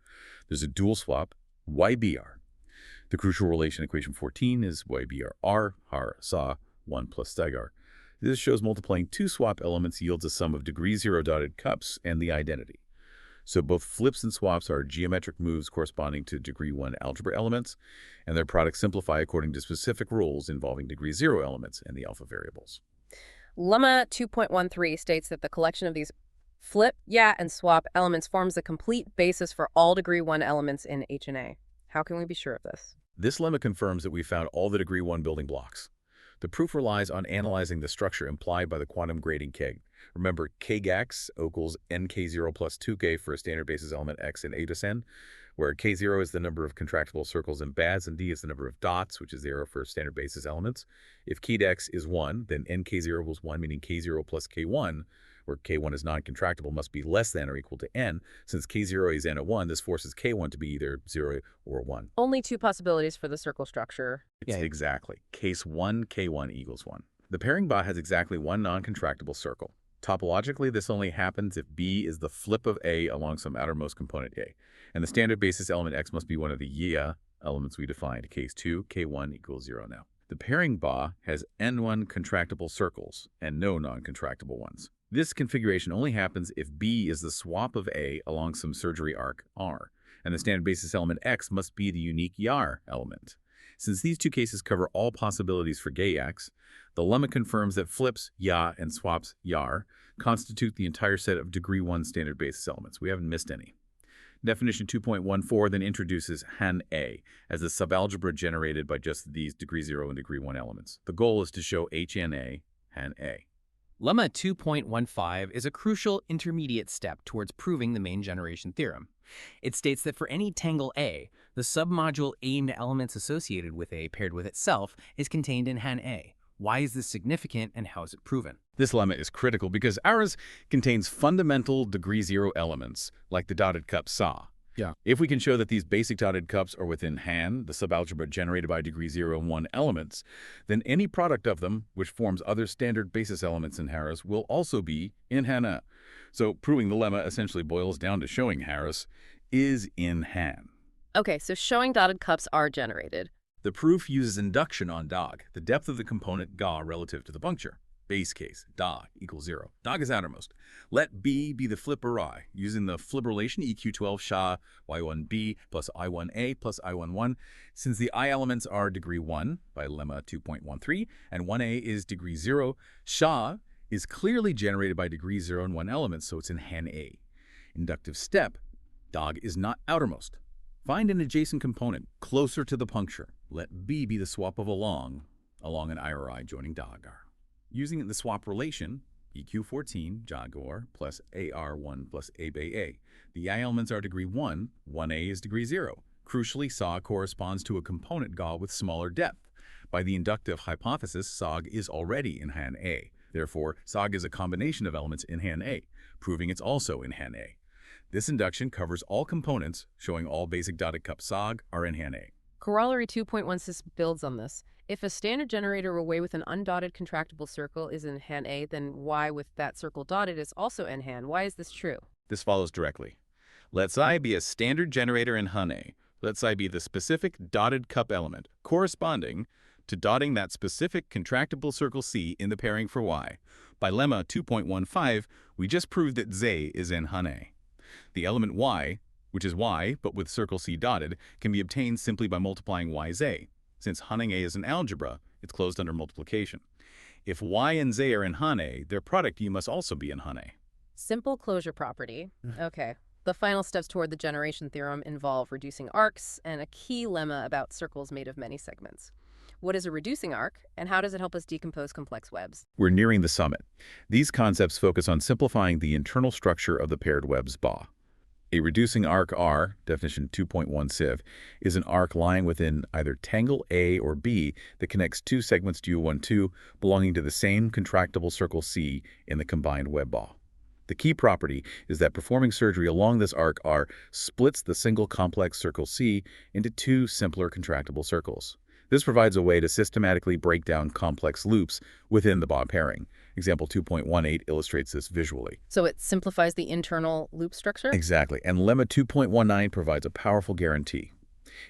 There's a dual swap, YBR. The crucial relation equation 14 is YBR har sa 1 plus stagar. This shows multiplying 2 swap elements yields a sum of degree 0 dotted cups and the identity. So both flips and swaps are geometric moves corresponding to degree 1 algebra elements, and their products simplify according to specific rules involving degree 0 elements and the alpha variables. Lemma 2.13 states that the collection of these flip, and swap elements forms the complete basis for all degree 1 elements in H&A. How can we be sure of this? This lemma confirms that we found all the degree 1 building blocks. The proof relies on analyzing the structure implied by the quantum grading keg. Remember, kgax equals nk0 plus 2k for a standard basis element x in A to n, where k0 is the number of contractible circles in BADS and d is the number of dots, which is 0 for standard basis elements. If kdex is 1, then nk0 equals 1, meaning k0 plus k1, where k1 is non-contractible, must be less than or equal to n. Since k0 is n at 1, this forces k1 to be either 0 or 1. Only 2 possibilities for the circle structure. Yeah, exactly. Case 1, k1 equals 1. The pairing bar has exactly one non-contractible circle. Topologically, this only happens if B is the flip of A along some outermost component A, and the standard basis element X must be one of the elements we defined. Case 2, K1 equals 0 now. The pairing bar has N1 contractible circles and no non-contractible ones. This configuration only happens if B is the swap of A along some surgery arc R, and the standard basis element X must be the unique YAR element. Since these two cases cover all possibilities for gay X, the lemma confirms that flips, YA, and swaps, YAR, constitute the entire set of degree 1 standard basis elements. We haven't missed any. Definition 2.14 then introduces Han A as the subalgebra generated by just these degree 0 and degree 1 elements. The goal is to show HNA, Han A. Lemma 2.15 is a crucial intermediate step towards proving the main generation theorem. It states that for any tangle A, the submodule aimed elements associated with A paired with itself is contained in Han A. Why is this significant and how is it proven? This lemma is critical because ours contains fundamental degree 0 elements, like the dotted cup SA. Yeah. If we can show that these basic dotted cups are within Han, the subalgebra generated by degree 0 and 1 elements, then any product of them, which forms other standard basis elements in Harris, will also be in Han. So proving the lemma essentially boils down to showing Harris is in Han. Okay, so showing dotted cups are generated. The proof uses induction on dog, the depth of the component ga relative to the puncture. Base case, dog equals 0. Dog is outermost. Let B be the flip or I, using the flip relation EQ12 SHA Y1B plus I1A plus I11. Since the I elements are degree 1 by lemma 2.13 and 1A is degree 0, SHA is clearly generated by degree 0 and 1 elements, so it's in Han A. Inductive step, dog is not outermost. Find an adjacent component closer to the puncture. Let B be the swap of along an I or I joining dog. Using the swap relation, EQ14 Jaguar plus AR1 plus A by A. The I elements are degree 1, 1A is degree 0. Crucially, SOG corresponds to a component GA with smaller depth. By the inductive hypothesis, SOG is already in Han A. Therefore, SOG is a combination of elements in Han A, proving it's also in Han A. This induction covers all components, showing all basic dotted cup SOG are in Han A. Corollary 2.16 builds on this. If a standard generator where Y with an undotted contractible circle is in Han A, then Y with that circle dotted is also in Han. Why is this true? This follows directly. Let I be a standard generator in Han A. Let I be the specific dotted cup element corresponding to dotting that specific contractible circle C in the pairing for Y. By lemma 2.15, we just proved that Z is in Han A. The element Y, which is Y but with circle C dotted, can be obtained simply by multiplying YZ. Since Han A is an algebra, it's closed under multiplication. If Y and Z are in Han A, their product U must also be in Han A. Simple closure property. Okay. The final steps toward the generation theorem involve reducing arcs and a key lemma about circles made of many segments. What is a reducing arc, and how does it help us decompose complex webs? We're nearing the summit. These concepts focus on simplifying the internal structure of the paired web's BA. A reducing arc R, definition 2.1 civ, is an arc lying within either tangle A or B that connects two segments U12 belonging to the same contractible circle C in the combined web BA. The key property is that performing surgery along this arc R splits the single complex circle C into two simpler contractible circles. This provides a way to systematically break down complex loops within the BA pairing. Example 2.18 illustrates this visually. So it simplifies the internal loop structure? Exactly, and Lemma 2.19 provides a powerful guarantee.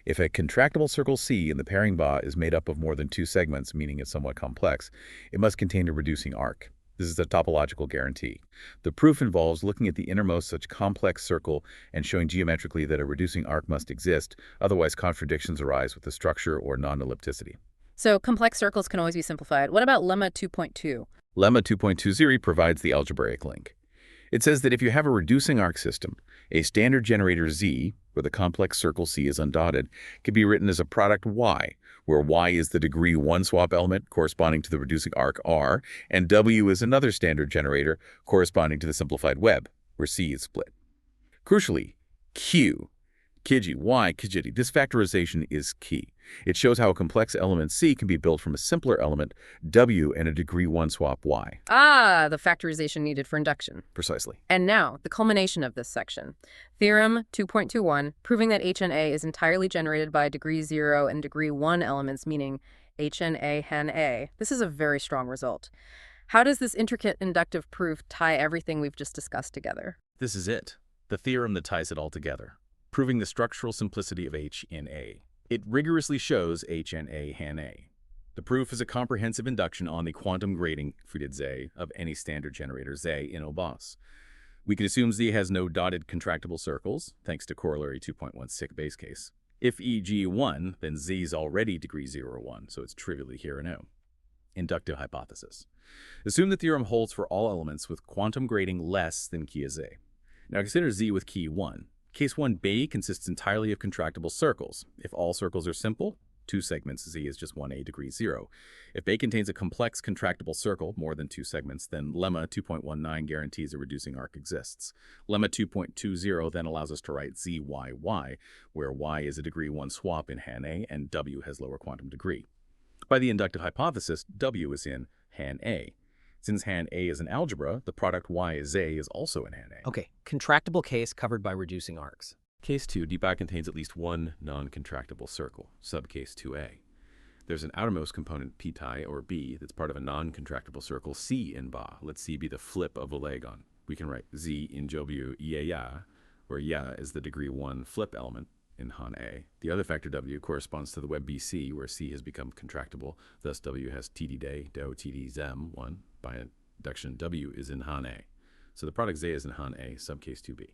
If a contractible circle C in the pairing BA is made up of more than two segments, meaning it's somewhat complex, it must contain a reducing arc. This is a topological guarantee. The proof involves looking at the innermost such complex circle and showing geometrically that a reducing arc must exist, otherwise contradictions arise with the structure or non-ellipticity. So complex circles can always be simplified. What about Lemma 2.2? Lemma 2.20 provides the algebraic link. It says that if you have a reducing arc system, a standard generator Z, where the complex circle C is undotted, can be written as a product Y, where Y is the degree 1 swap element corresponding to the reducing arc R, and W is another standard generator corresponding to the simplified web, where C is split. Crucially, Q, Kiji, Y, Kijiti, this factorization is key. It shows how a complex element C can be built from a simpler element, W, and a degree 1 swap Y. Ah, the factorization needed for induction. Precisely. And now, the culmination of this section. Theorem 2.21, proving that HNA is entirely generated by degree 0 and degree 1 elements, meaning HNA hen A. This is a very strong result. How does this intricate inductive proof tie everything we've just discussed together? This is it, the theorem that ties it all together, proving the structural simplicity of H in A. It rigorously shows HNA han A. The proof is a comprehensive induction on the quantum grading Friedrich Z of any standard generator Z in OBOS. We can assume Z has no dotted contractible circles, thanks to corollary 2.16 base case. If EG 1, then Z is already degree 0 or 1, so it's trivially here and now. Inductive hypothesis. Assume the theorem holds for all elements with quantum grading less than key Z. Now consider Z with key 1. Case 1b consists entirely of contractible circles. If all circles are simple, two segments Z is just 1a degree 0. If A contains a complex contractible circle, more than two segments, then Lemma 2.19 guarantees a reducing arc exists. Lemma 2.20 then allows us to write ZYY, where Y is a degree 1 swap in han A and W has lower quantum degree. By the inductive hypothesis, W is in han A. Since han A is an algebra, the product Y is A is also in han A. Okay, contractible case covered by reducing arcs. Case 2, dBA contains at least one non-contractible circle, subcase 2a. There's an outermost component pti or B that's part of a non-contractible circle C in BA. Let C be the flip of a legon. We can write Z in Jobu ya, where ya is the degree 1 flip element in han A. The other factor W corresponds to the web BC, where C has become contractible. Thus W has TD day, do TD zem 1. By induction, W is in han A. So the product Z is in han A, subcase 2b.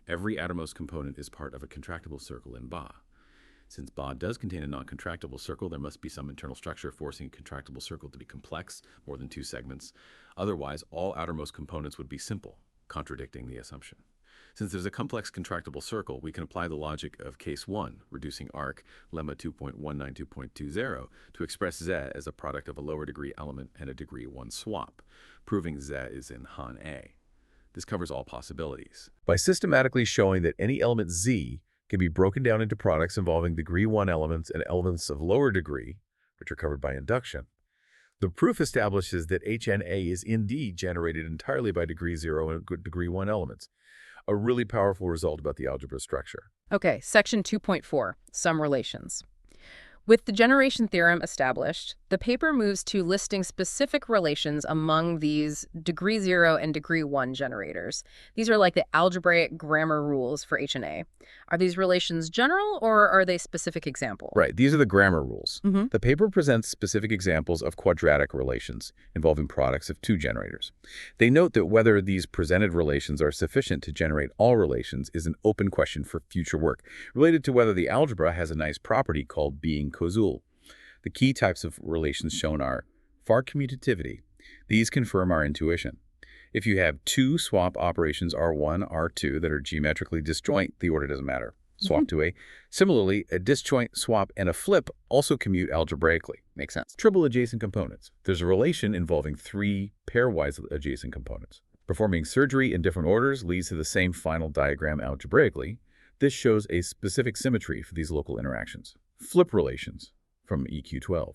Every outermost component is part of a contractible circle in BA. Since BA does contain a non-contractible circle, there must be some internal structure forcing a contractible circle to be complex, more than two segments. Otherwise, all outermost components would be simple, contradicting the assumption. Since there's a complex contractible circle, we can apply the logic of case 1, reducing arc, lemma 2.192.20, to express Z as a product of a lower degree element and a degree 1 swap, proving Z is in han A. This covers all possibilities. By systematically showing that any element Z can be broken down into products involving degree 1 elements and elements of lower degree, which are covered by induction, the proof establishes that HNA is indeed generated entirely by degree 0 and degree 1 elements. A really powerful result about the algebra structure. Okay, section 2.4, some relations. With the generation theorem established, the paper moves to listing specific relations among these degree 0 and degree 1 generators. These are like the algebraic grammar rules for HNA. Are these relations general or are they specific examples? Right, these are the grammar rules. Mm-hmm. The paper presents specific examples of quadratic relations involving products of two generators. They note that whether these presented relations are sufficient to generate all relations is an open question for future work, related to whether the algebra has a nice property called being causal. The key types of relations shown are far commutativity. These confirm our intuition. If you have two swap operations R1, R2 that are geometrically disjoint, the order doesn't matter. Swap 2A. Similarly, a disjoint, swap, and a flip also commute algebraically. Makes sense. Triple adjacent components. There's a relation involving three pairwise adjacent components. Performing surgery in different orders leads to the same final diagram algebraically. This shows a specific symmetry for these local interactions. Flip relations from EQ12.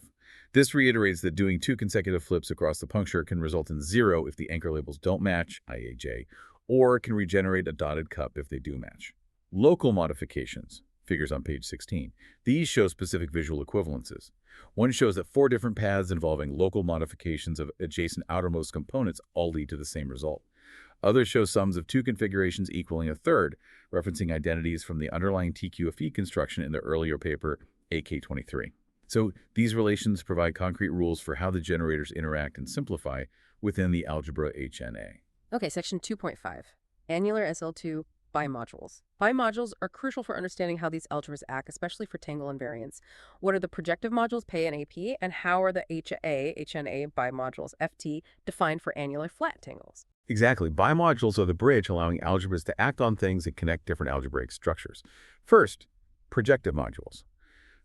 This reiterates that doing 2 consecutive flips across the puncture can result in 0 if the anchor labels don't match, i.e. J, or can regenerate a dotted cup if they do match. Local modifications, figures on page 16. These show specific visual equivalences. One shows that 4 different paths involving local modifications of adjacent outermost components all lead to the same result. Others show sums of 2 configurations equaling a third, referencing identities from the underlying TQFT construction in the earlier paper, AK23. So these relations provide concrete rules for how the generators interact and simplify within the algebra HNA. Okay, section 2.5, Annular SL2 bimodules. Bimodules are crucial for understanding how these algebras act, especially for tangle invariance. What are the projective modules, P and AP, and how are the HNA bimodules, FT, defined for annular flat tangles? Exactly. Bimodules are the bridge allowing algebras to act on things and connect different algebraic structures. First, projective modules.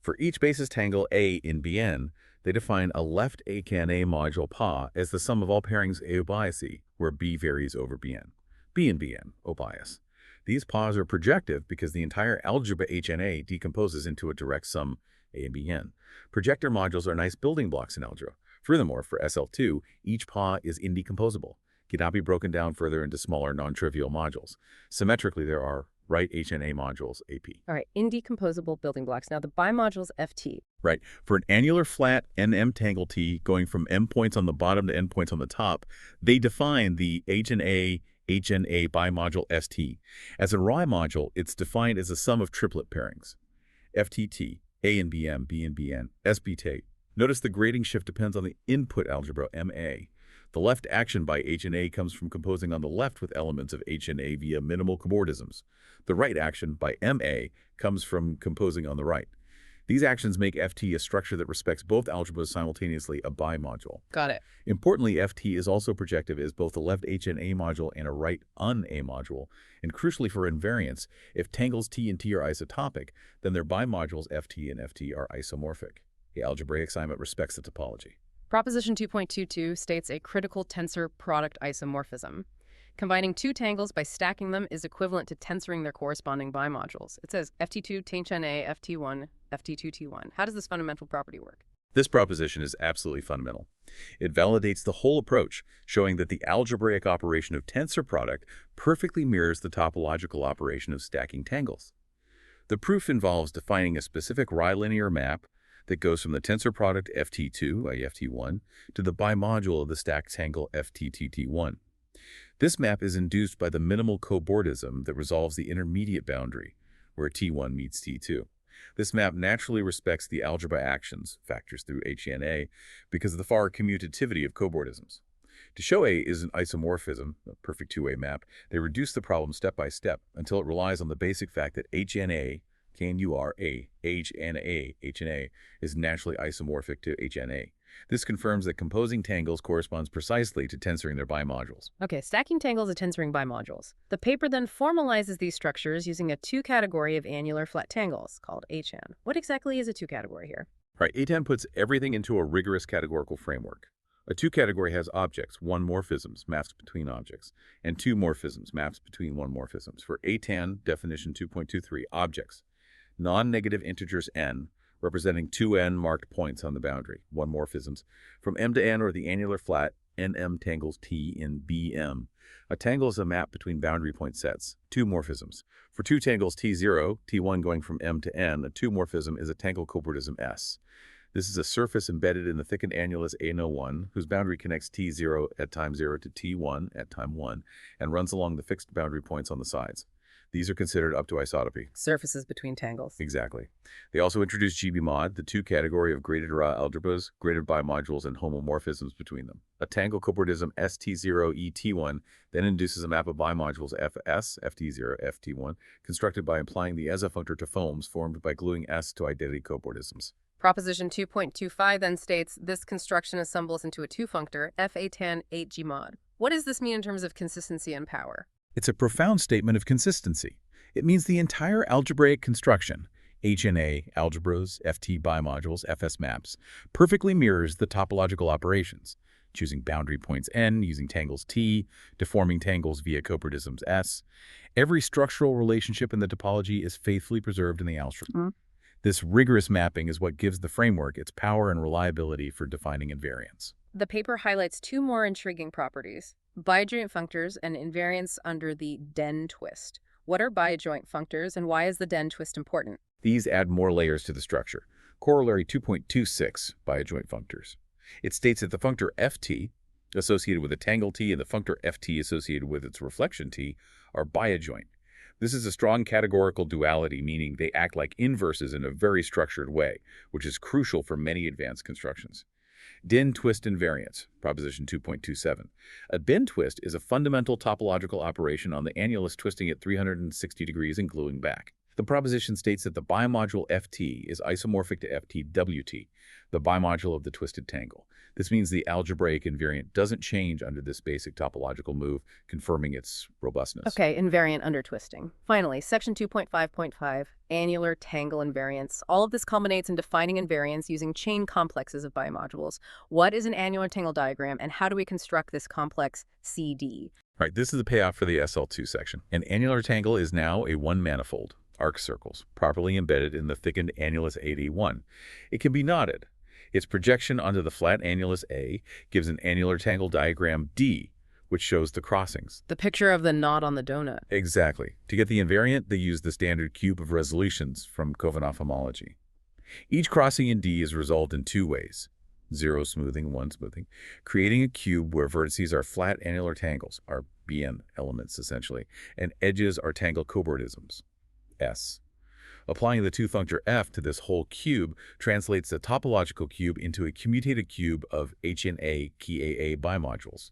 For each basis tangle A in Bn, they define a left AKHMECHET module PA as the sum of all pairings A bias, where B varies over Bn. B in Bn, O bias. These PAs are projective because the entire algebra HNA decomposes into a direct sum A and Bn. Projector modules are nice building blocks in algebra. Furthermore, for SL2, each PA is indecomposable, cannot be broken down further into smaller non-trivial modules. Symmetrically, there are right HNA modules, AP. All right, indecomposable building blocks. Now the bimodules, FT. Right. For an annular flat NM tangle T going from M points on the bottom to N points on the top, they define the HNA bimodule ST. As a Rye module, it's defined as a sum of triplet pairings. FTT, A and BM, B and BN, SBT. Notice the grading shift depends on the input algebra, MA. The left action by HNA comes from composing on the left with elements of HNA via minimal cobordisms. The right action by MA comes from composing on the right. These actions make FT a structure that respects both algebras simultaneously, a bimodule. Got it. Importantly, FT is also projective as both a left HNA module and a right un-A module. And crucially for invariance, if tangles T and T are isotopic, then their bimodules FT and FT are isomorphic. The algebraic assignment respects the topology. Proposition 2.22 states a critical tensor product isomorphism. Combining 2 tangles by stacking them is equivalent to tensoring their corresponding bimodules. It says FT2 tanh A, FT1, FT2 T1. How does this fundamental property work? This proposition is absolutely fundamental. It validates the whole approach, showing that the algebraic operation of tensor product perfectly mirrors the topological operation of stacking tangles. The proof involves defining a specific Rye linear map that goes from the tensor product FT2, i.e. FT1, to the bimodule of the stacked tangle FTT1. This map is induced by the minimal cobordism that resolves the intermediate boundary, where T1 meets T2. This map naturally respects the algebra actions, factors through HNA, because of the far commutativity of cobordisms. To show A is an isomorphism, a perfect two-way map, they reduce the problem step by step until it relies on the basic fact that HNA, KNUR-A, HNA is naturally isomorphic to HNA. This confirms that composing tangles corresponds precisely to tensoring their bimodules. Okay, stacking tangles and tensoring bimodules. The paper then formalizes these structures using a 2-category of annular flat tangles called HAN. What exactly is a 2-category here? Right, HAN puts everything into a rigorous categorical framework. A 2-category has objects, 1 morphisms, maps between objects, and 2 morphisms, maps between 1 morphisms. For ATAN, definition 2.23, objects, non-negative integers n, representing 2n marked points on the boundary, 1 morphisms, from M to N or the annular flat, NM tangles T in BM. A tangle is a map between boundary point sets, 2 morphisms. For 2 tangles T0, T1 going from M to N, a 2 morphism is a tangle cobordism S. This is a surface embedded in the thickened annulus A01, whose boundary connects T0 at time 0 to T1 at time 1, and runs along the fixed boundary points on the sides. These are considered up to isotopy. Surfaces between tangles. Exactly. They also introduced GB mod, the 2-category of graded raw algebras, graded bimodules, and homomorphisms between them. A tangle cobordism ST0ET1 then induces a map of bimodules FS, FT0, FT1, constructed by applying the ESA functor to foams formed by gluing S to identity cobordisms. Proposition 2.25 then states this construction assembles into a 2-functor FA10 8G mod. What does this mean in terms of consistency and power? It's a profound statement of consistency. It means the entire algebraic construction, HNA, algebras, FT bimodules, FS maps, perfectly mirrors the topological operations. choosing boundary points N, using tangles T, deforming tangles via coperdisms S. Every structural relationship in the topology is faithfully preserved in the algebra. This rigorous mapping is what gives the framework its power and reliability for defining invariants. The paper highlights two more intriguing properties: bijoint functors and invariants under the den twist. What are bijoint functors and why is the den twist important? These add more layers to the structure. Corollary 2.26, bijoint functors. It states that the functor ft, associated with a tangle t, and the functor ft associated with its reflection t, are biadjoint. This is a strong categorical duality, meaning they act like inverses in a very structured way, which is crucial for many advanced constructions. Den twist invariance, proposition 2.27. A den twist is a fundamental topological operation on the annulus twisting at 360 degrees and gluing back. The proposition states that the bimodule ft is isomorphic to ft-wt, the bimodule of the twisted tangle. This means the algebraic invariant doesn't change under this basic topological move, confirming its robustness. Okay, invariant under twisting. Finally, section 2.5.5, annular tangle invariance. All of this culminates in defining invariants using chain complexes of bimodules. What is an annular tangle diagram, and how do we construct this complex CD? Right, this is the payoff for the SL2 section. An annular tangle is now a one-manifold, arc circles, properly embedded in the thickened annulus AD1. It can be knotted. Its projection onto the flat annulus A gives an annular tangle diagram D, which shows the crossings. The picture of the knot on the donut. Exactly. To get the invariant, they use the standard cube of resolutions from Khovanov homology. Each crossing in D is resolved in two ways: 0 smoothing, 1 smoothing, creating a cube where vertices are flat annular tangles, are BN elements essentially, and edges are tangle cobordisms, S. Applying the two-functor f to this whole cube translates the topological cube into a commutated cube of HNA-KAA bimodules.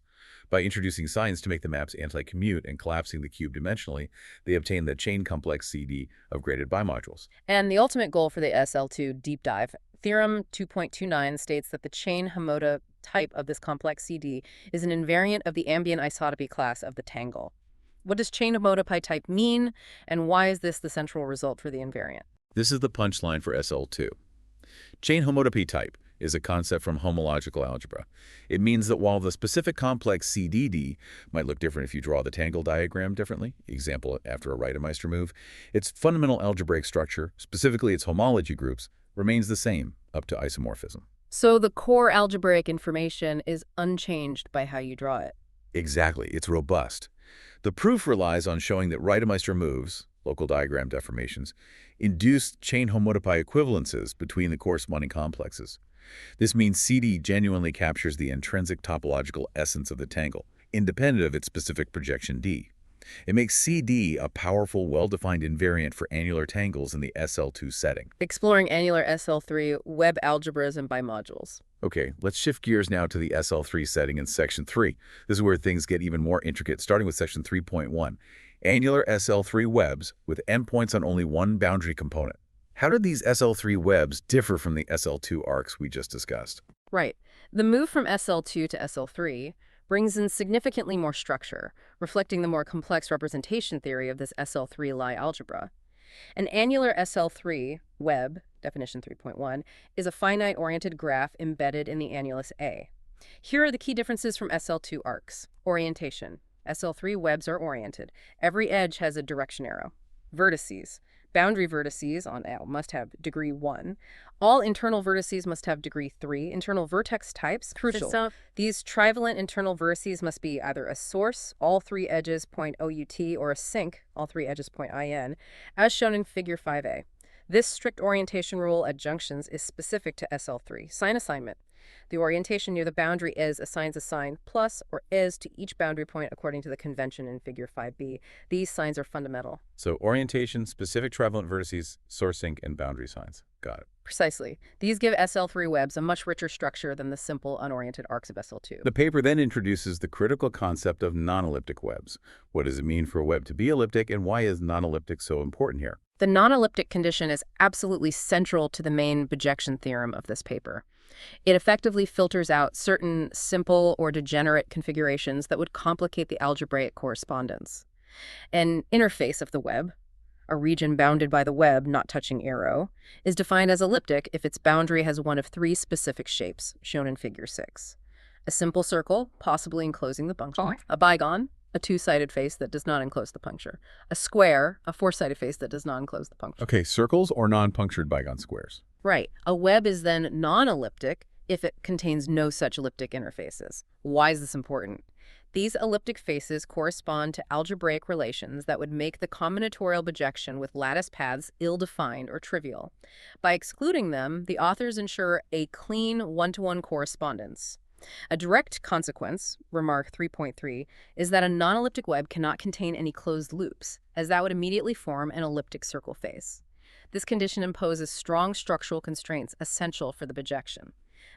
By introducing signs to make the maps anti-commute and collapsing the cube dimensionally, they obtain the chain complex CD of graded bimodules. And the ultimate goal for the SL2 deep dive, Theorem 2.29 states that the chain homota type of this complex CD is an invariant of the ambient isotopy class of the tangle. What does chain homotopy type mean, and why is this the central result for the invariant? This is the punchline for SL2. Chain homotopy type is a concept from homological algebra. It means that while the specific complex CDD might look different if you draw the tangle diagram differently, example after a Reidemeister move, its fundamental algebraic structure, specifically its homology groups, remains the same up to isomorphism. So the core algebraic information is unchanged by how you draw it. Exactly. It's robust. The proof relies on showing that Reidemeister moves, local diagram deformations, induce chain homotopy equivalences between the corresponding complexes. This means CD genuinely captures the intrinsic topological essence of the tangle, independent of its specific projection D. It makes CD a powerful, well-defined invariant for annular tangles in the SL2 setting. Exploring annular SL3 web algebras and bimodules. Okay, let's shift gears now to the SL3 setting in Section 3. This is where things get even more intricate, starting with Section 3.1. Annular SL3 webs with endpoints on only one boundary component. How did these SL3 webs differ from the SL2 arcs we just discussed? Right. The move from SL2 to SL3 brings in significantly more structure, reflecting the more complex representation theory of this SL3 Lie algebra. An annular SL3 web, definition 3.1, is a finite-oriented graph embedded in the annulus A. Here are the key differences from SL2 arcs. Orientation. SL3 webs are oriented. Every edge has a direction arrow. Vertices. Boundary vertices on L must have degree 1. All internal vertices must have degree 3. Internal vertex types, crucial. These trivalent internal vertices must be either a source, all three edges point OUT, or a sink, all three edges point IN, as shown in Figure 5a. This strict orientation rule at junctions is specific to SL3. Sign assignment. The orientation near the boundary is assigns a sign plus or is to each boundary point according to the convention in Figure 5b. These signs are fundamental. So orientation, specific trivalent vertices, source sink, and boundary signs. Got it. Precisely. These give SL3 webs a much richer structure than the simple unoriented arcs of SL2. The paper then introduces the critical concept of non-elliptic webs. What does it mean for a web to be elliptic, and why is non-elliptic so important here? The non-elliptic condition is absolutely central to the main bijection theorem of this paper. It effectively filters out certain simple or degenerate configurations that would complicate the algebraic correspondence. An interface of the web, a region bounded by the web not touching arrow, is defined as elliptic if its boundary has one of three specific shapes, shown in Figure 6. A simple circle, possibly enclosing the puncture. A bigone, a two-sided face that does not enclose the puncture. A square, a four-sided face that does not enclose the puncture. Okay, circles or non-punctured bigone squares? Right. A web is then non-elliptic if it contains no such elliptic interfaces. Why is this important? These elliptic faces correspond to algebraic relations that would make the combinatorial bijection with lattice paths ill-defined or trivial. By excluding them, the authors ensure a clean one-to-one correspondence. A direct consequence, remark 3.3, is that a non-elliptic web cannot contain any closed loops, as that would immediately form an elliptic circle face. This condition imposes strong structural constraints essential for the bijection.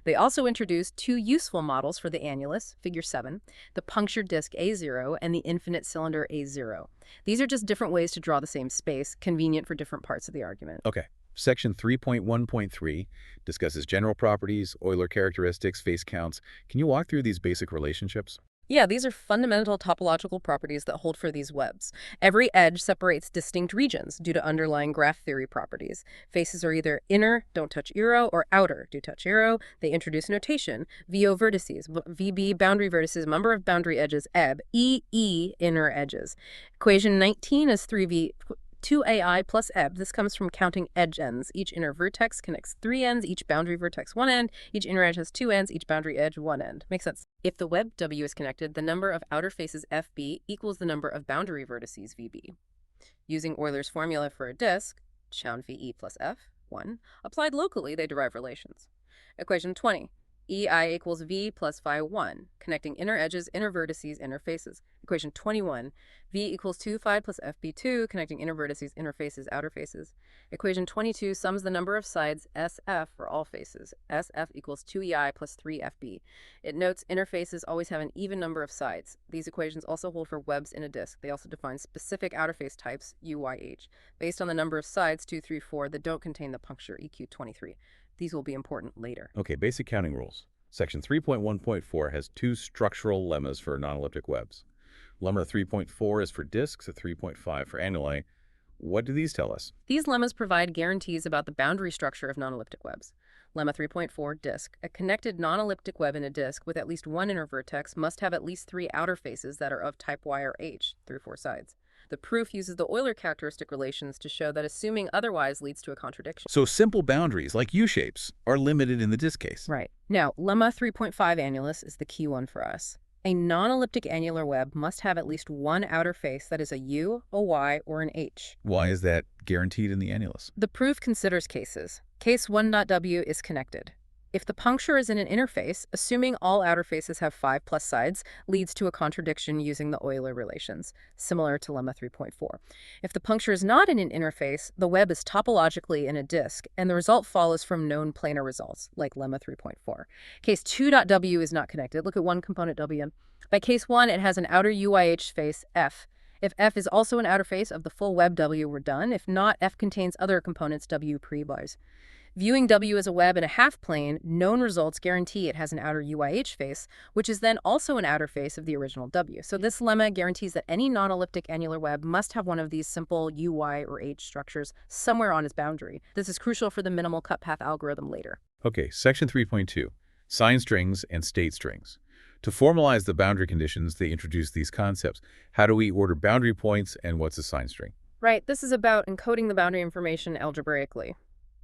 They also introduced two useful models for the annulus, figure 7, the punctured disk A0 and the infinite cylinder A0. These are just different ways to draw the same space, convenient for different parts of the argument. Okay. Section 3.1.3 discusses general properties, Euler characteristics, face counts. Can you walk through these basic relationships? Yeah, these are fundamental topological properties that hold for these webs. Every edge separates distinct regions due to underlying graph theory properties. Faces are either inner, don't touch arrow, or outer, do touch arrow. They introduce notation, VO vertices, VB boundary vertices, number of boundary edges, EB, EE inner edges. Equation 19 is 3V 2AI plus EB. This comes from counting edge ends. Each inner vertex connects 3 ends, each boundary vertex 1 end, each inner edge has 2 ends, each boundary edge 1 end. Makes sense. If the web W is connected, the number of outer faces FB equals the number of boundary vertices VB. Using Euler's formula for a disk, Chown VE plus F, 1, applied locally, they derive relations. Equation 20. EI equals V plus phi 1, connecting inner edges, inner vertices, inner faces. Equation 21, V equals 2 phi plus FB2, connecting inner vertices, inner faces, outer faces. Equation 22 sums the number of sides SF for all faces. SF equals 2EI plus 3FB. It notes inner faces always have an even number of sides. These equations also hold for webs in a disk. They also define specific outer face types, UYH, based on the number of sides, 2, 3, 4, that don't contain the puncture, EQ23. These will be important later. Okay, basic counting rules. Section 3.1.4 has two structural lemmas for non-elliptic webs. Lemma 3.4 is for disks, and 3.5 for annuli. What do these tell us? These lemmas provide guarantees about the boundary structure of non-elliptic webs. Lemma 3.4, disk. A connected non-elliptic web in a disk with at least one inner vertex must have at least 3 outer faces that are of type Y or H, 3 or 4 sides. The proof uses the Euler characteristic relations to show that assuming otherwise leads to a contradiction. So simple boundaries, like U-shapes, are limited in the disk case. Right. Now, lemma 3.5 annulus is the key one for us. A non-elliptic annular web must have at least one outer face that is a U, a Y, or an H. Why is that guaranteed in the annulus? The proof considers cases. Case 1.W is connected. If the puncture is in an interface, assuming all outer faces have 5 plus sides leads to a contradiction using the Euler relations, similar to lemma 3.4. If the puncture is not in an interface, the web is topologically in a disk, and the result follows from known planar results, like lemma 3.4. Case 2.W is not connected. Look at one component W. By case 1, it has an outer UIH face, F. If F is also an outer face of the full web W, we're done. If not, F contains other components W pre-bars. Viewing W as a web in a half-plane, known results guarantee it has an outer UIH face, which is then also an outer face of the original W. So this lemma guarantees that any non-elliptic annular web must have one of these simple UI or H structures somewhere on its boundary. This is crucial for the minimal cut path algorithm later. Okay, section 3.2, sign strings and state strings. To formalize the boundary conditions, they introduce these concepts. How do we order boundary points, and what's a sign string? Right, this is about encoding the boundary information algebraically.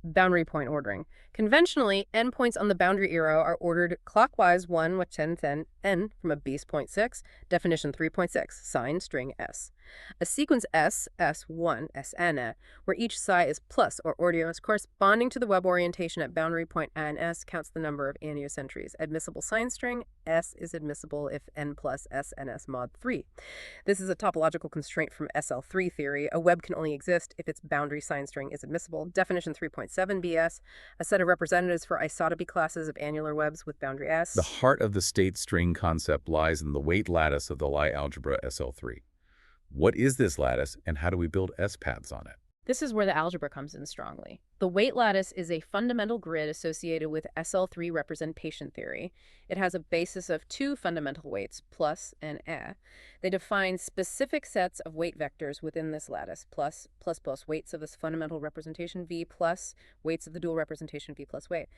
Boundary point ordering. Conventionally, endpoints on the boundary arrow are ordered clockwise 1 with 10, 10, n from a base 0.6, definition 3.6, sign string S. A sequence S, S1, Sn, where each psi is plus or ordeos corresponding to the web orientation at boundary point n s counts the number of anniosentries. Admissible sign string, S is admissible if n plus SNS mod 3. This is a topological constraint from SL3 theory. A web can only exist if its boundary sign string is admissible. Definition 3.7 BS, a set of representatives for isotopy classes of annular webs with boundary S. The heart of the state string concept lies in the weight lattice of the Lie algebra SL3. What is this lattice, and how do we build S-paths on it? This is where the algebra comes in strongly. The weight lattice is a fundamental grid associated with SL3 representation theory. It has a basis of two fundamental weights, plus and -. They define specific sets of weight vectors within this lattice, plus weights of this fundamental representation V plus weights of the dual representation V plus weight.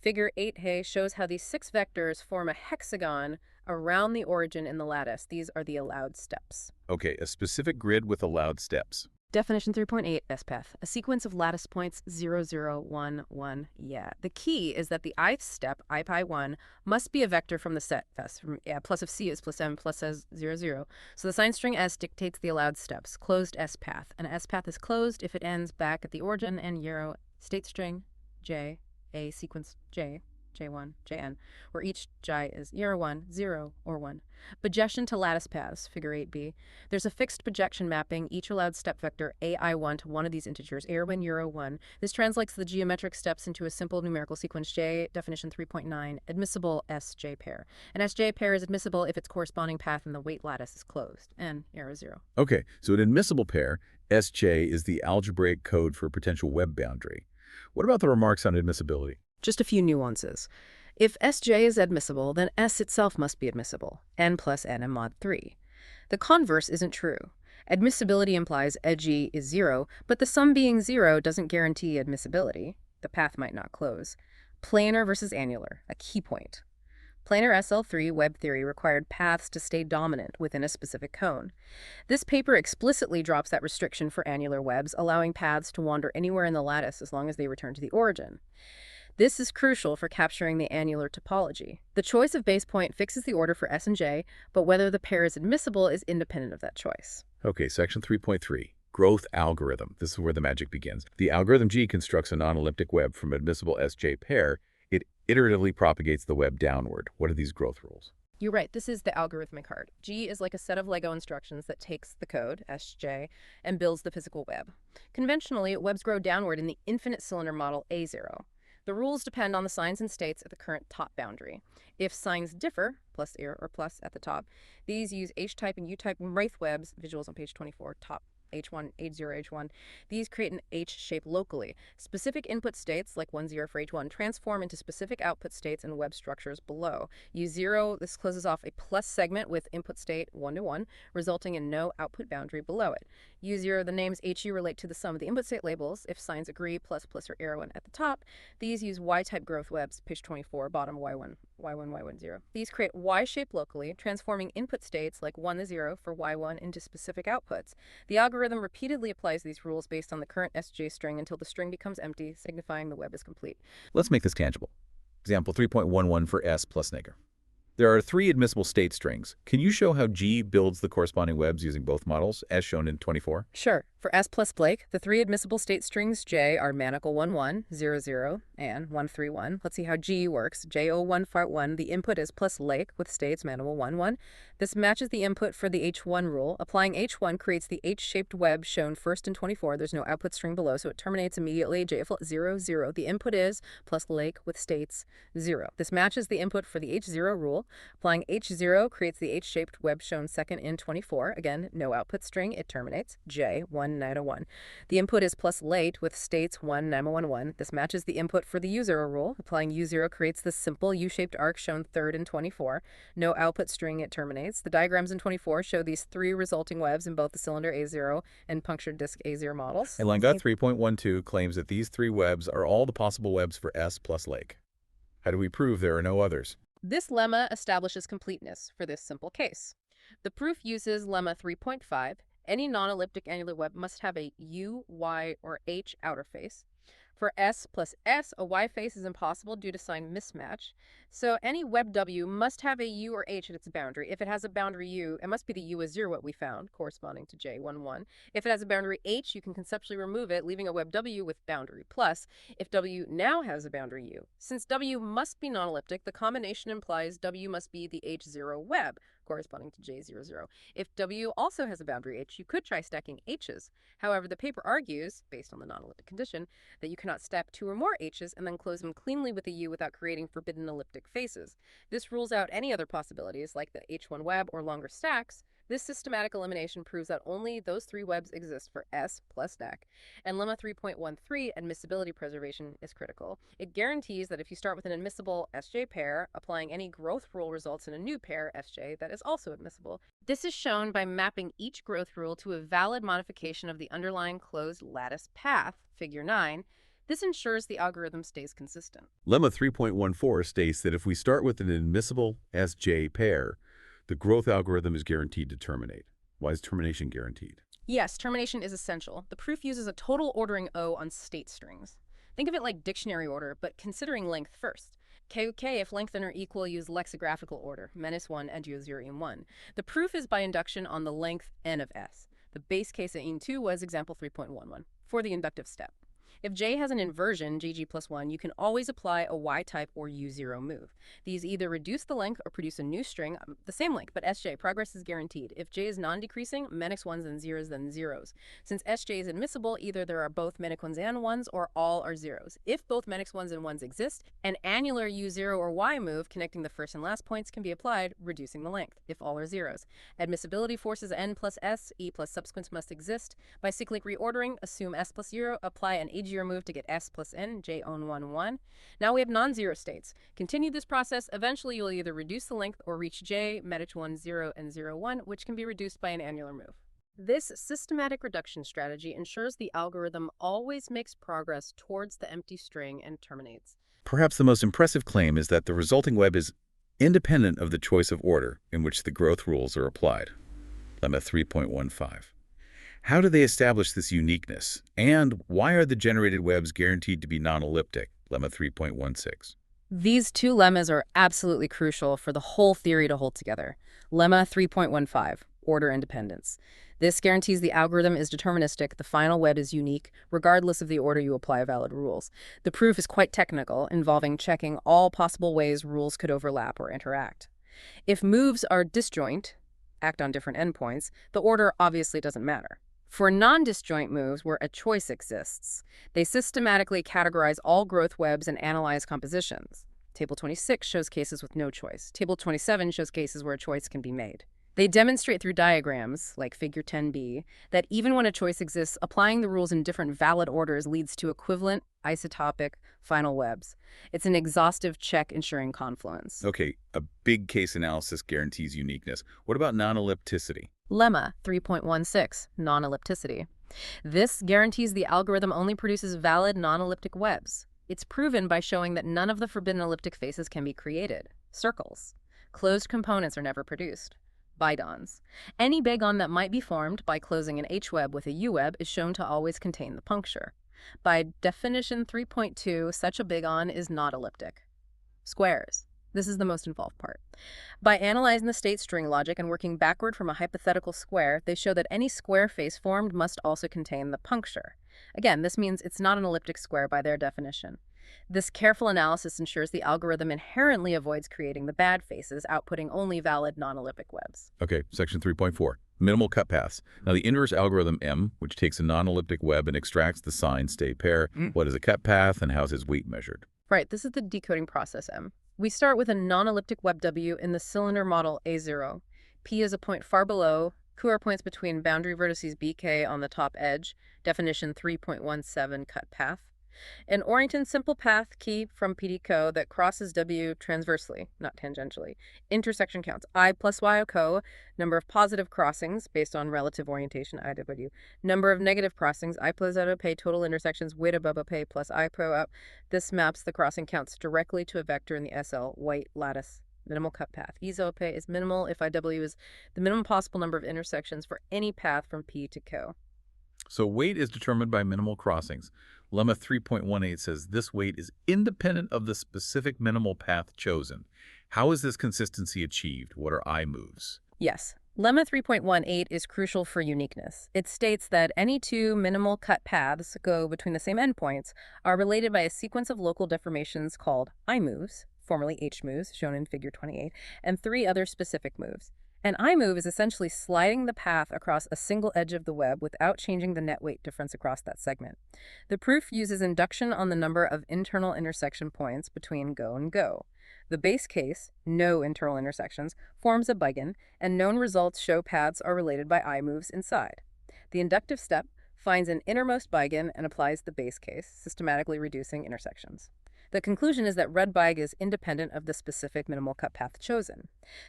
Figure 8a shows how these 6 vectors form a hexagon around the origin in the lattice. These are the allowed steps. Okay, a specific grid with allowed steps. Definition 3.8, best path, a sequence of lattice points 0, 0, 1, 1, yeah. The key is that the ith step, I pi 1, must be a vector from the set S. Plus of C is plus M plus S 0, 0. So the sign string S dictates the allowed steps, closed S path. An S path is closed if it ends back at the origin and euro state string J, a sequence J, J1, Jn, where each j is 1, 0, or 1. Bijection to lattice paths, figure 8b. There's a fixed bijection mapping each allowed step vector ai1 to one of these integers, euro 1. This translates the geometric steps into a simple numerical sequence J, definition 3.9, admissible Sj pair. An Sj pair is admissible if its corresponding path in the weight lattice is closed, and arrow 0. Okay, so an admissible pair, Sj, is the algebraic code for a potential web boundary. What about the remarks on admissibility? Just a few nuances. If Sj is admissible, then S itself must be admissible, n plus n and mod 3. The converse isn't true. Admissibility implies edg is 0, but the sum being 0 doesn't guarantee admissibility. The path might not close. Planar versus annular, a key point. Planar SL3 web theory required paths to stay dominant within a specific cone. This paper explicitly drops that restriction for annular webs, allowing paths to wander anywhere in the lattice as long as they return to the origin. This is crucial for capturing the annular topology. The choice of base point fixes the order for S and J, but whether the pair is admissible is independent of that choice. Okay, section 3.3, growth algorithm. This is where the magic begins. The algorithm G constructs a non-elliptic web from admissible Sj pair. It iteratively propagates the web downward. What are these growth rules? You're right, this is the algorithmic art. G is like a set of Lego instructions that takes the code, Sj, and builds the physical web. Conventionally, webs grow downward in the infinite cylinder model A0. The rules depend on the signs and states at the current top boundary. If signs differ, plus or plus at the top, these use H-type and U-type wraith webs, visuals on page 24, top H1, H0, H1. These create an H shape locally. Specific input states, like 1, 0 for H1, transform into specific output states and web structures below. U0, this closes off a plus segment with input state 1 to 1, resulting in no output boundary below it. U0, the names HU relate to the sum of the input state labels. If signs agree, plus, or arrow 1 at the top. These use Y-type growth webs, page 24, bottom Y1, Y1, 0. These create Y shape locally, transforming input states like 1 to 0 for Y1 into specific outputs. The algorithm repeatedly applies these rules based on the current Sj string until the string becomes empty, signifying the web is complete. Let's make this tangible. Example 3.11 for S plus nigger. There are 3 admissible state strings. Can you show how G builds the corresponding webs using both models, as shown in 24? Sure. For S plus Blake, the 3 admissible state strings J are manacle 1, 1, 0, 0, and 1, 3, 1. Let's see how G works. J01 fart 1, the input is plus Lake with states manacle 1, 1. This matches the input for the H1 rule. Applying H1 creates the H-shaped web shown first in 24. There's no output string below, so it terminates immediately. J0, 0. The input is plus Lake with states 0. This matches the input for the H0 rule. Applying H0 creates the H-shaped web shown second in 24. Again, no output string. It terminates. J1, 9, 1. The input is plus late with states 1, 9, 1, 1. This matches the input for the U0 rule. Applying U0 creates the simple U-shaped arc shown third in 24. No output string. It terminates. The diagrams in 24 show these 3 resulting webs in both the cylinder A0 and punctured disk A0 models. And Langot 3.12 claims that these 3 webs are all the possible webs for S plus Lake. How do we prove there are no others? This lemma establishes completeness for this simple case. The proof uses lemma 3.5. Any non-elliptic annular web must have a U, Y, or H outer face. For S plus S, a Y face is impossible due to sign mismatch. So any web W must have a U or H at its boundary. If it has a boundary U, it must be the U is 0, what we found, corresponding to J11. If it has a boundary H, you can conceptually remove it, leaving a web W with boundary plus. If W now has a boundary U. Since W must be non-elliptic, the combination implies W must be the H0 web, corresponding to J00. If W also has a boundary H, you could try stacking H's. However, the paper argues, based on the non-elliptic condition, that you cannot stack 2 or more H's and then close them cleanly with a U without creating forbidden elliptic faces. This rules out any other possibilities, like the H1 web or longer stacks, This systematic elimination proves that only those three webs exist for S plus DAC, and lemma 3.13, admissibility preservation, is critical. It guarantees that if you start with an admissible SJ pair, applying any growth rule results in a new pair, SJ, that is also admissible. This is shown by mapping each growth rule to a valid modification of the underlying closed lattice path, figure 9. This ensures the algorithm stays consistent. Lemma 3.14 states that if we start with an admissible SJ pair, the growth algorithm is guaranteed to terminate. Why is termination guaranteed? Yes, termination is essential. The proof uses a total ordering O on state strings. Think of it like dictionary order, but considering length first. KUK, if length and or equal, use lexicographical order, -1 and 0 in 1. The proof is by induction on the length n of S. The base case in 2 was example 3.11 for the inductive step. If J has an inversion, GG plus 1, you can always apply a Y-type or U0 move. These either reduce the length or produce a new string, the same length, but SJ, progress is guaranteed. If J is non-decreasing, menics 1s and 0s, then 0s. Since SJ is admissible, either there are both menic 1s and 1s, or all are 0s. If both menics 1s and 1s exist, an annular U0 or Y move connecting the first and last points can be applied, reducing the length, if all are 0s. Admissibility forces N plus S, E plus subsequents must exist. By cyclic reordering, assume S plus 0, apply an AG move to get S plus N, J own 1, 1. Now we have non-zero states. Continue this process. Eventually, you'll either reduce the length or reach J, metic 1, 0, and 0, 1, which can be reduced by an annular move. This systematic reduction strategy ensures the algorithm always makes progress towards the empty string and terminates. Perhaps the most impressive claim is that the resulting web is independent of the choice of order in which the growth rules are applied. Lemma 3.15. How do they establish this uniqueness? And why are the generated webs guaranteed to be non-elliptic? Lemma 3.16. These two lemmas are absolutely crucial for the whole theory to hold together. Lemma 3.15, order independence. This guarantees the algorithm is deterministic, the final web is unique, regardless of the order you apply valid rules. The proof is quite technical, involving checking all possible ways rules could overlap or interact. If moves are disjoint, act on different endpoints, the order obviously doesn't matter. For non-disjoint moves where a choice exists, they systematically categorize all growth webs and analyze compositions. Table 26 shows cases with no choice. Table 27 shows cases where a choice can be made. They demonstrate through diagrams, like figure 10b, that even when a choice exists, applying the rules in different valid orders leads to equivalent, isotopic, final webs. It's an exhaustive check ensuring confluence. Okay, a big case analysis guarantees uniqueness. What about non-ellipticity? Lemma 3.16, non-ellipticity. This guarantees the algorithm only produces valid non-elliptic webs. It's proven by showing that none of the forbidden elliptic faces can be created. Circles. Closed components are never produced. Bidons. Any bigon that might be formed by closing an H-web with a U-web is shown to always contain the puncture. By definition 3.2, such a bigon is not elliptic. Squares. This is the most involved part. By analyzing the state string logic and working backward from a hypothetical square, they show that any square face formed must also contain the puncture. Again, this means it's not an elliptic square by their definition. This careful analysis ensures the algorithm inherently avoids creating the bad faces, outputting only valid non-elliptic webs. Okay, section 3.4. Minimal cut paths. Now, the inverse algorithm M, which takes a non-elliptic web and extracts the sign state pair, what is a cut path and how is its weight measured? Right, this is the decoding process M. We start with a non-elliptic web W in the cylinder model A0. P is a point far below. Q are points between boundary vertices BK on the top edge, definition 3.17 cut path. An Orrington simple path key from PDCO that crosses W transversely, not tangentially. Intersection counts I plus Y co, number of positive crossings based on relative orientation IW. Number of negative crossings I plus Z pay total intersections width above pay plus I pro up. This maps the crossing counts directly to a vector in the SL white lattice. Minimal cut path. EZOP is minimal if IW is the minimum possible number of intersections for any path from P to Co. So weight is determined by minimal crossings. Lemma 3.18 says this weight is independent of the specific minimal path chosen. How is this consistency achieved? What are I moves? Yes. Lemma 3.18 is crucial for uniqueness. It states that any two minimal cut paths go between the same endpoints are related by a sequence of local deformations called I moves, formerly H moves, shown in figure 28, and three other specific moves. An iMove is essentially sliding the path across a single edge of the web without changing the net weight difference across that segment. The proof uses induction on the number of internal intersection points between go and go. The base case, no internal intersections, forms a bijection, and known results show paths are related by iMoves inside. The inductive step finds an innermost bijection and applies the base case, systematically reducing intersections. The conclusion is that red bijection is independent of the specific minimal cut path chosen.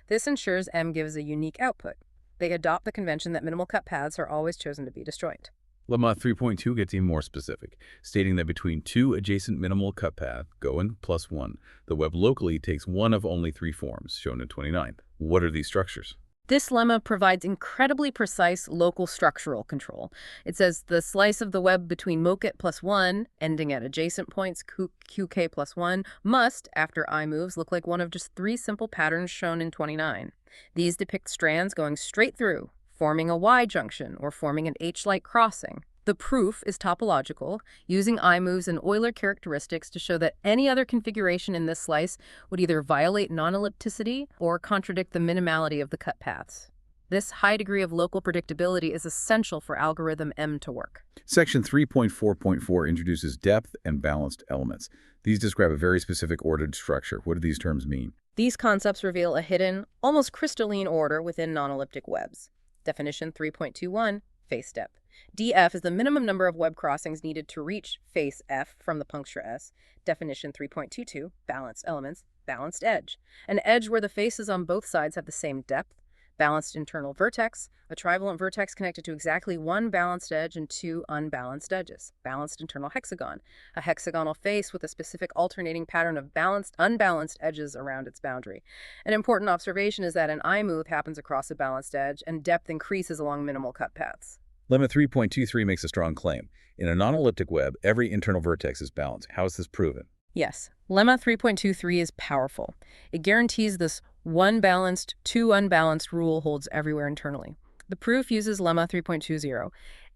This ensures M gives a unique output. They adopt the convention that minimal cut paths are always chosen to be disjoint. Lemma 3.2 gets even more specific, stating that between two adjacent minimal cut path, going plus 1, the web locally takes one of only 3 forms, shown in 29. What are these structures? This lemma provides incredibly precise local structural control. It says the slice of the web between moket plus 1, ending at adjacent points qk plus 1, must, after iMoves, look like one of just 3 simple patterns shown in 29. These depict strands going straight through, forming a Y junction or forming an H-like crossing. The proof is topological, using iMoves and Euler characteristics to show that any other configuration in this slice would either violate non-ellipticity or contradict the minimality of the cut paths. This high degree of local predictability is essential for algorithm M to work. Section 3.4.4 introduces depth and balanced elements. These describe a very specific ordered structure. What do these terms mean? These concepts reveal a hidden, almost crystalline order within non-elliptic webs. Definition 3.21, face depth. dF is the minimum number of web crossings needed to reach face F from the puncture S. Definition 3.22, balanced elements, balanced edge. An edge where the faces on both sides have the same depth. Balanced internal vertex, a trivalent vertex connected to exactly one balanced edge and 2 unbalanced edges. Balanced internal hexagon, a hexagonal face with a specific alternating pattern of balanced, unbalanced edges around its boundary. An important observation is that an iMove happens across a balanced edge and depth increases along minimal cut paths. Lemma 3.23 makes a strong claim. In a non-elliptic web, every internal vertex is balanced. How is this proven? Yes, Lemma 3.23 is powerful. It guarantees this one balanced, 2 unbalanced rule holds everywhere internally. The proof uses Lemma 3.20.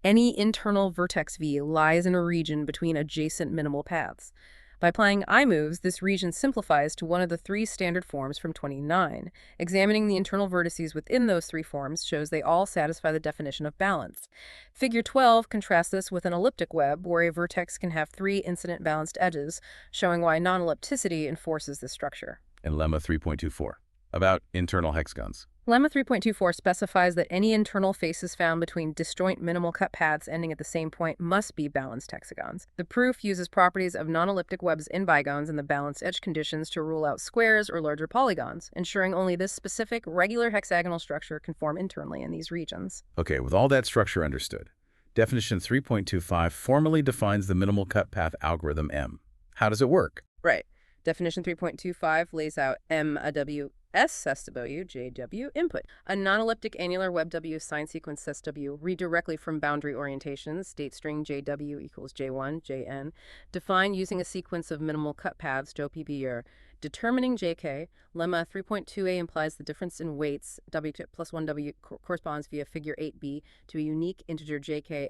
Any internal vertex V lies in a region between adjacent minimal paths. By applying iMoves, this region simplifies to one of the 3 standard forms from 29. Examining the internal vertices within those 3 forms shows they all satisfy the definition of balance. Figure 12 contrasts this with an elliptic web, where a vertex can have 3 incident balanced edges, showing why non-ellipticity enforces this structure. And Lemma 3.24, about internal hexagons. Lemma 3.24 specifies that any internal faces found between disjoint minimal cut paths ending at the same point must be balanced hexagons. The proof uses properties of non-elliptic webs in bigons and the balanced edge conditions to rule out squares or larger polygons, ensuring only this specific regular hexagonal structure can form internally in these regions. Okay, with all that structure understood, definition 3.25 formally defines the minimal cut path algorithm M. How does it work? Right. Definition 3.25 lays out M-A-W S SW, JW, input. A non-elliptic annular web W sign sequence SW, read directly from boundary orientations, state string JW equals J1, Jn, defined using a sequence of minimal cut paths, JPB. Determining JK, lemma 3.2a implies the difference in weights, W plus 1W corresponds via figure 8b to a unique integer JK,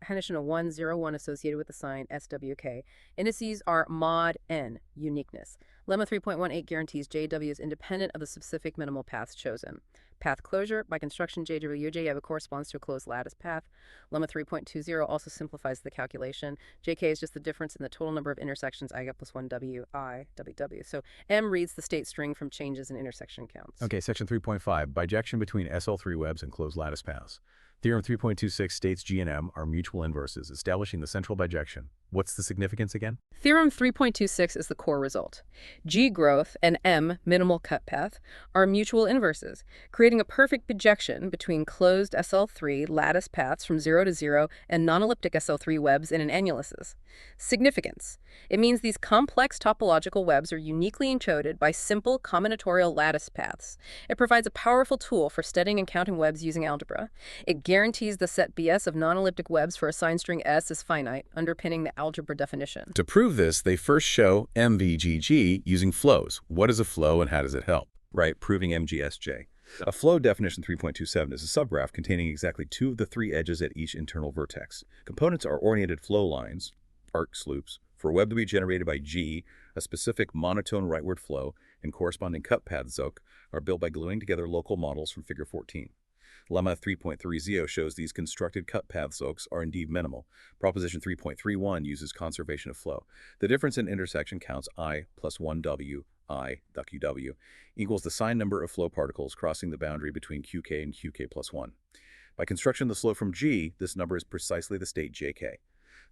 Henderson of 1, 0, 1 associated with the sign SWK. Indices are mod n, uniqueness. Lemma 3.18 guarantees JW is independent of the specific minimal paths chosen. Path closure, by construction JW corresponds to a closed lattice path. Lemma 3.20 also simplifies the calculation. JK is just the difference in the total number of intersections I plus 1 W, I, WW. So M reads the state string from changes in intersection counts. Okay, section 3.5, bijection between SL3 webs and closed lattice paths. Theorem 3.26 states G and M are mutual inverses, establishing the central bijection. What's the significance again? Theorem 3.26 is the core result. G growth and M minimal cut path are mutual inverses, creating a perfect bijection between closed SL3 lattice paths from 0 to 0 and non-elliptic SL3 webs in an annuluses. Significance. It means these complex topological webs are uniquely encoded by simple combinatorial lattice paths. It provides a powerful tool for studying and counting webs using algebra. It guarantees the set BS of non-elliptic webs for a sign string S is finite, underpinning the algebra definition. To prove this, they first show MVGG using flows. What is a flow and how does it help? Right, proving MGSJ. A flow, definition 3.27, is a subgraph containing exactly 2 of the 3 edges at each internal vertex. Components are oriented flow lines, arcs loops, for a web to be generated by G, a specific monotone rightward flow, and corresponding cut paths ZOC are built by gluing together local models from Figure 14. Lemma 3.30 shows these constructed cut path ZOCs are indeed minimal. Proposition 3.31 uses conservation of flow. The difference in intersection counts I plus 1W I, QW, equals the signed number of flow particles crossing the boundary between QK and QK plus 1. By construction of the slope from G, this number is precisely the state JK.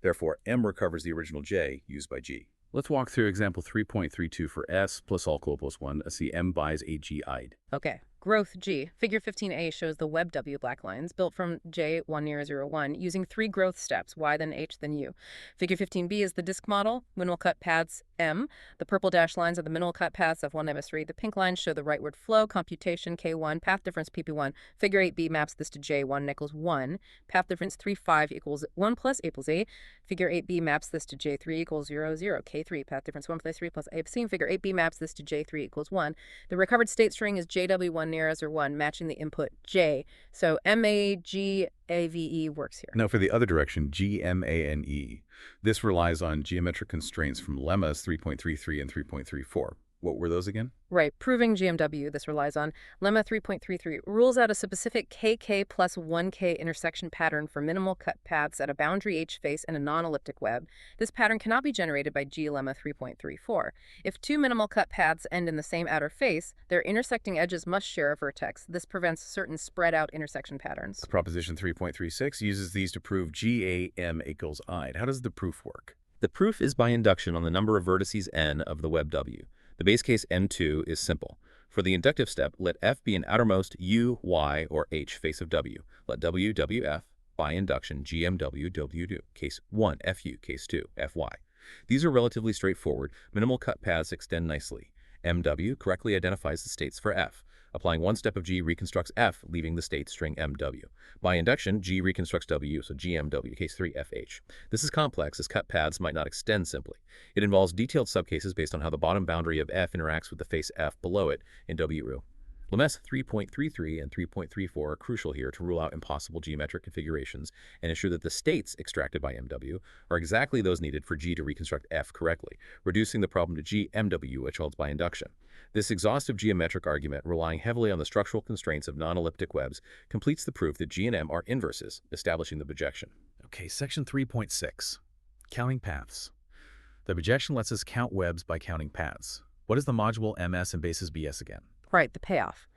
Therefore, M recovers the original J used by G. Let's walk through example 3.32 for S plus all plus 1 as the M buys a G I'd. Okay. Growth G. Figure 15a shows the web W black lines built from J 1 near 0, 1 using 3 growth steps, Y then H then U. Figure 15b is the disk model, minimal cut paths M. The purple dashed lines are the minimal cut paths of 1 MS3. The pink lines show the rightward flow, computation K1, path difference PP1. Figure 8b maps this to J 1 equals 1. Path difference 3, 5 equals 1 plus A plus A. Figure 8b maps this to J3 equals 0, 0. K3, path difference 1 plus 3 plus A plus C. Figure 8b maps this to J3 equals 1. The recovered state string is JW1 near as or 1, matching the input J. So MAGAVE works here. Now for the other direction, GMANE. This relies on geometric constraints from lemmas 3.33 and 3.34. What were those again? Right, proving GMW, this relies on lemma 3.33, rules out a specific KK plus 1K intersection pattern for minimal cut paths at a boundary H face and a non-elliptic web. This pattern cannot be generated by G lemma 3.34. If 2 minimal cut paths end in the same outer face, their intersecting edges must share a vertex. This prevents certain spread out intersection patterns. Proposition 3.36 uses these to prove GAM equals I. How does the proof work? The proof is by induction on the number of vertices n of the web W. The base case n2 is simple. For the inductive step, let F be an outermost U, Y, or H face of W. Let W, WF, by induction, GMW, W2, case 1, FU, case 2, FY. These are relatively straightforward. Minimal cut paths extend nicely. MW correctly identifies the states for F. Applying one step of G reconstructs F, leaving the state string MW. By induction, G reconstructs W, so GMW, case 3, FH. This is complex, as cut paths might not extend simply. It involves detailed subcases based on how the bottom boundary of F interacts with the face F below it in WU. Lemmas 3.33 and 3.34 are crucial here to rule out impossible geometric configurations and ensure that the states extracted by MW are exactly those needed for G to reconstruct F correctly, reducing the problem to GMW, which holds by induction. This exhaustive geometric argument, relying heavily on the structural constraints of non-elliptic webs, completes the proof that G and M are inverses, establishing the bijection. Okay, section 3.6, counting paths. The bijection lets us count webs by counting paths. What is the module MS and basis BS again? Right, the payoff.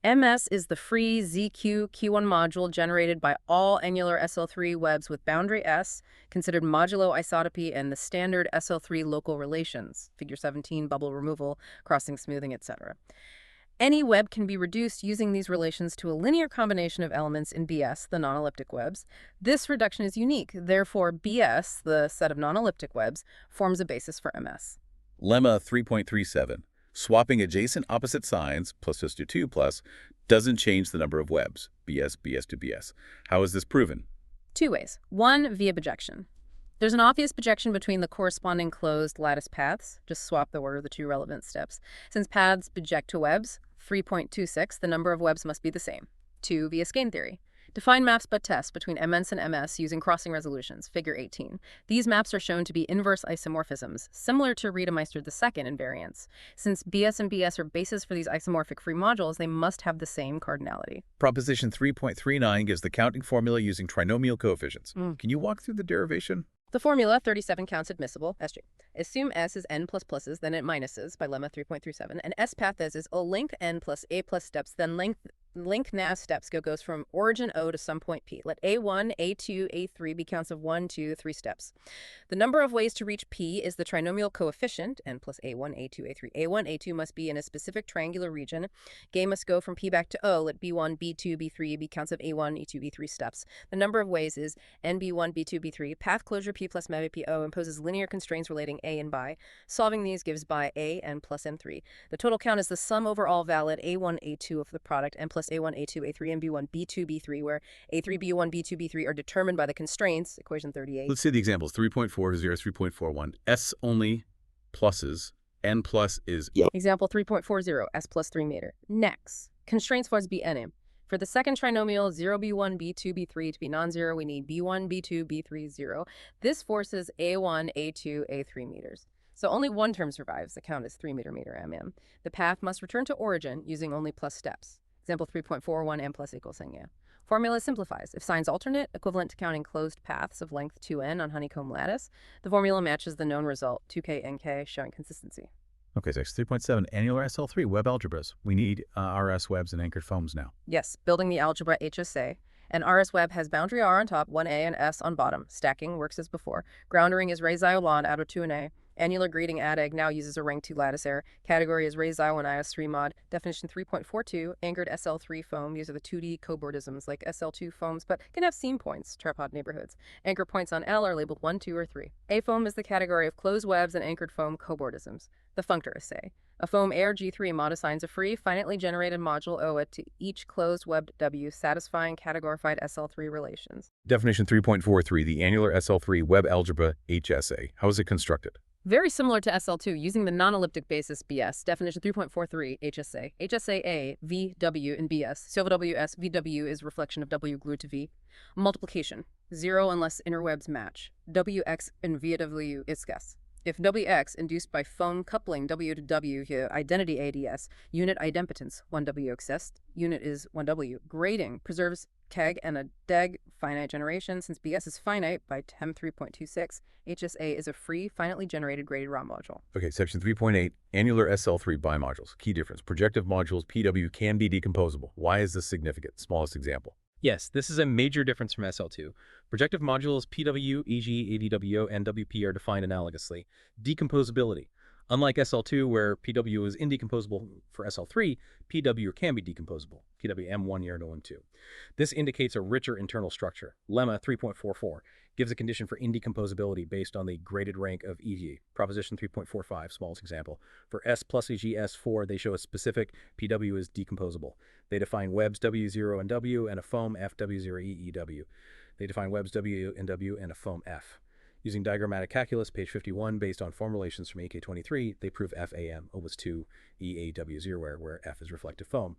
MS is the free ZQ Q1 module generated by all Annular SL3 webs with boundary S, considered modulo isotopy, and the standard SL3 local relations, figure 17, bubble removal, crossing smoothing, etc. Any web can be reduced using these relations to a linear combination of elements in BS, the non-elliptic webs. This reduction is unique. Therefore, BS, the set of non-elliptic webs, forms a basis for MS. Lemma 3.37. Swapping adjacent opposite signs, plus just to 2 plus, doesn't change the number of webs, BS, BS to BS. How is this proven? 2 ways. 1, via bijection. There's an obvious bijection between the corresponding closed lattice paths. Just swap the order of the 2 relevant steps. Since paths biject to webs, 3.26, the number of webs must be the same. 2, via skein theory. Define maps but tests between MS and MS using crossing resolutions, figure 18. These maps are shown to be inverse isomorphisms, similar to Riedemeister II invariants. Since BS and BS are bases for these isomorphic free modules, they must have the same cardinality. Proposition 3.39 gives the counting formula using trinomial coefficients. Can you walk through the derivation? The formula, 37 counts admissible, SG. Assume S is n plus pluses, then it minuses by lemma 3.37, and S path is O length n plus A plus steps, then length NAS steps goes from origin O to some point P. Let A1, A2, A3 be counts of 1, 2, 3 steps. The number of ways to reach P is the trinomial coefficient, n plus A1, A2, A3. A1, A2 must be in a specific triangular region. G must go from P back to O. Let B1, B2, B3 be counts of A1, E2, E3 steps. The number of ways is NB1, B2, B3. Path closure P plus MEV PO imposes linear constraints relating A and bi. Solving these gives by A, n plus M3. The total count is the sum over all valid A1, A2 of the product, n plus A1, A2, A3, and B1, B2, B3, where A3, B1, B2, B3 are determined by the constraints, equation 38. Let's see the examples. 3.40, 3.41. S only pluses. N plus is... Example 3.40, S plus 3 meter. Next, constraints for BNM. For the second trinomial, 0, B1, B2, B3 to be non-zero, we need B1, B2, B3, 0. This forces A1, A2, A3 meters. So only one term survives. The count is 3 meter mm. The path must return to origin using only plus steps. Example 3.41 m plus equals n. Formula simplifies. If signs alternate, equivalent to counting closed paths of length 2n on honeycomb lattice, the formula matches the known result, 2k nk, showing consistency. Okay, section 3.7, Annular SL3, web algebras. We need RS webs and anchored foams now. Yes, building the algebra HSA. An RS web has boundary R on top, 1A and S on bottom. Stacking works as before. Groundering is Ray-Zio-Lon out of 2 and A. Annular greeting ADEG now uses a rank 2 lattice error. Category is Ray-Zio and IS3 mod. Definition 3.42, anchored SL3 foam. These are the 2D cobordisms like SL2 foams, but can have seam points, tripod neighborhoods. Anchor points on L are labeled 1, 2, or 3. A foam is the category of closed webs and anchored foam cobordisms. The functor assay. A foam ARG3 mod assigns a free, finitely generated module OA to each closed webbed W, satisfying categorified SL3 relations. Definition 3.43, the Annular SL3 web algebra HSA. How is it constructed? Very similar to SL2, using the non-elliptic basis BS. Definition 3.43, HSA. HSA-A, V, W, and BS. So WS, VW is reflection of W glued to V. Multiplication. 0 unless interwebs match. WX and VW is guess. If WX induced by foam coupling W to W here, identity ADS, unit idempotence, 1W exists, unit is 1W. Grading preserves KEG and a DEG finite generation. Since BS is finite by TEM 3.26, HSA is a free, finitely generated graded raw module. Okay, section 3.8, Annular SL3 bimodules. Key difference. Projective modules PW can be decomposable. Why is this significant? Smallest example. Yes, this is a major difference from SL2. Projective modules PW, EG, ADWO, and WP are defined analogously. Decomposability. Unlike SL2, where PW is indecomposable for SL3, PW can be decomposable. PWM 1 year to 1 2. This indicates a richer internal structure. Lemma 3.44 gives a condition for indecomposability based on the graded rank of EG. Proposition 3.45, smallest example. For S plus EG S4, they show a specific PW is decomposable. They define webs W0 and W and a foam F W0 EEW. They define webs W and W and a foam F. Using diagrammatic calculus, page 51, based on formulations from AK23, they prove FAM always 2 EAW0, where F is reflective foam.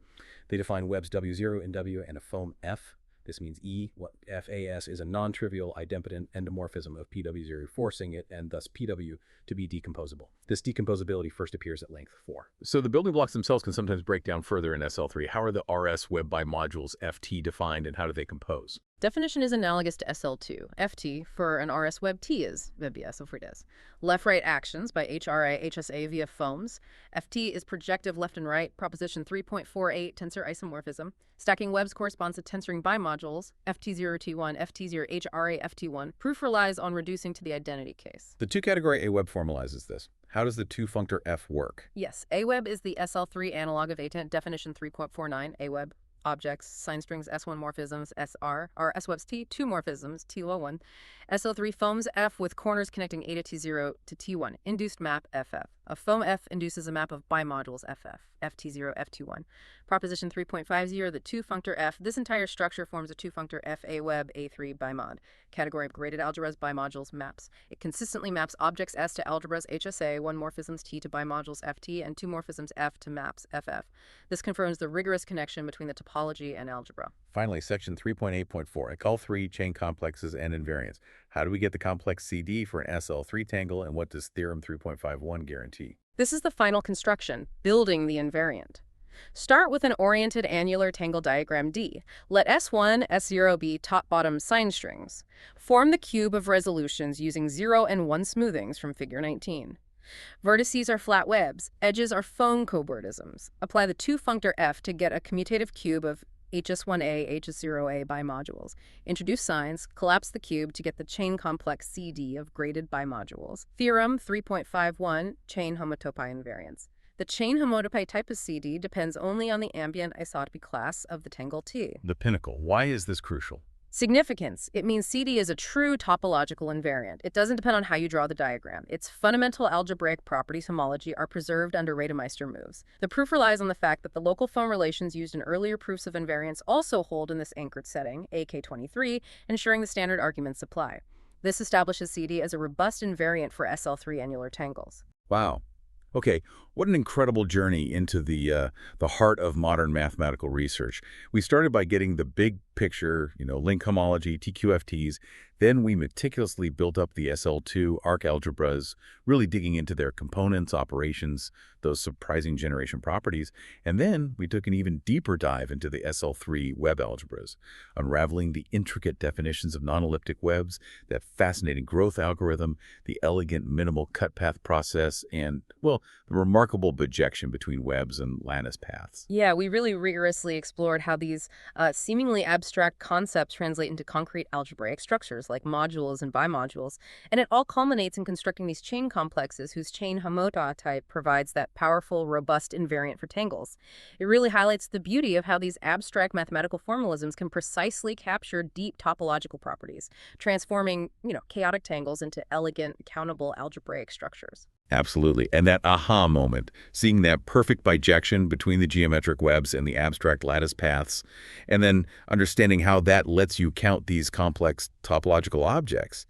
They define webs W0 and W and a foam F. This means FAS is a non-trivial idempotent endomorphism of PW0, forcing it, and thus PW, to be decomposable. This decomposability first appears at length 4. So the building blocks themselves can sometimes break down further in SL3. How are the RS web bimodules FT defined, and how do they compose? Definition is analogous to SL2. FT for an RS web T is VBS, so for it is. Left-right actions by HRA, HSA via foams. FT is projective left and right. Proposition 3.48, tensor isomorphism. Stacking webs corresponds to tensoring bimodules. FT0T1, FT0, HRA, FT1. Proof relies on reducing to the identity case. The two-category A web formalizes this. How does the two-functor F work? Yes, A web is the SL3 analog of ATENT. Definition 3.49, A web. Objects, sign strings, S1 morphisms, SR, are S webs T, 2 morphisms, T1, SL3 foams F with corners connecting A to T0 to T1, induced map FF. A foam F induces a map of bimodules FF, FT0, FT1. Proposition 3.50, the two-functor F. This entire structure forms a two-functor F A web A3 bimod. Category of graded algebras, bimodules, maps. It consistently maps objects S to algebras HSA, 1 morphisms T to bimodules FT, and 2 morphisms F to maps FF. This confirms the rigorous connection between the topology and algebra. Finally, section 3.8.4, Ecol3 chain complexes and invariants. How do we get the complex CD for an SL3 tangle, and what does theorem 3.51 guarantee? This is the final construction, building the invariant. Start with an oriented annular tangle diagram D. Let S1, S0 be top-bottom sign strings. Form the cube of resolutions using 0 and 1 smoothings from figure 19. Vertices are flat webs. Edges are foam cobordisms. Apply the two-functor F to get a commutative cube of HS1A, HS0A bimodules. Introduce signs, collapse the cube to get the chain complex CD of graded bimodules. Theorem 3.51, chain homotopy invariance. The chain homotopy type of CD depends only on the ambient isotopy class of the tangle T. The pinnacle. Why is this crucial? Significance. It means CD is a true topological invariant. It doesn't depend on how you draw the diagram. Its fundamental algebraic properties, homology, are preserved under Rademeister moves. The proof relies on the fact that the local foam relations used in earlier proofs of invariance also hold in this anchored setting, AK23, ensuring the standard arguments apply. This establishes CD as a robust invariant for SL3 annular tangles. Wow. Okay, What an incredible journey into the heart of modern mathematical research. We started by getting the big picture, link homology, TQFTs. Then we meticulously built up the SL2 arc algebras, really digging into their components, operations, those surprising generation properties. And then we took an even deeper dive into the SL3 web algebras, unraveling the intricate definitions of non-elliptic webs, that fascinating growth algorithm, the elegant minimal cut path process, and, well, the remarkable bijection between webs and lattice paths. Yeah, we really rigorously explored how these seemingly abstract concepts translate into concrete algebraic structures like modules and bimodules, and it all culminates in constructing these chain complexes whose chain homota type provides that powerful, robust invariant for tangles. It really highlights the beauty of how these abstract mathematical formalisms can precisely capture deep topological properties, transforming, chaotic tangles into elegant, countable algebraic structures. Absolutely. And that aha moment, seeing that perfect bijection between the geometric webs and the abstract lattice paths, and then understanding how that lets you count these complex topological objects,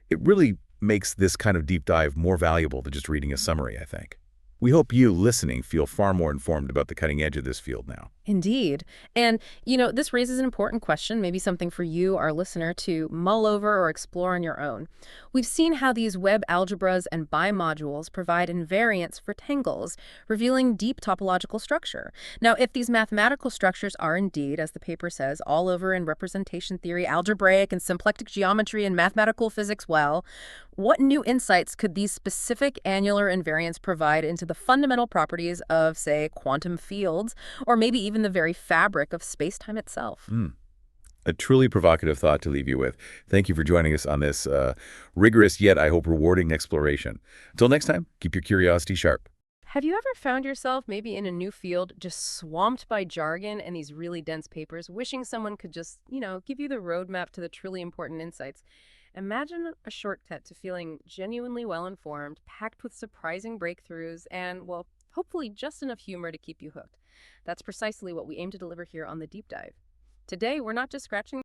it really makes this kind of deep dive more valuable than just reading a summary, I think. We hope you, listening, feel far more informed about the cutting edge of this field now. Indeed. And, this raises an important question, maybe something for you, our listener, to mull over or explore on your own. We've seen how these web algebras and bimodules provide invariants for tangles, revealing deep topological structure. Now, if these mathematical structures are indeed, as the paper says, all over in representation theory, algebraic and symplectic geometry and mathematical physics, well, what new insights could these specific annular invariants provide into the fundamental properties of, say, quantum fields, or maybe even the very fabric of space-time itself? A truly provocative thought to leave you with. Thank you for joining us on this rigorous yet, I hope, rewarding exploration. Until next time, keep your curiosity sharp. Have you ever found yourself maybe in a new field just swamped by jargon and these really dense papers, wishing someone could just, give you the roadmap to the truly important insights? Imagine a shortcut to feeling genuinely well-informed, packed with surprising breakthroughs, and, well, hopefully just enough humor to keep you hooked. That's precisely what we aim to deliver here on The Deep Dive. Today, we're not just scratching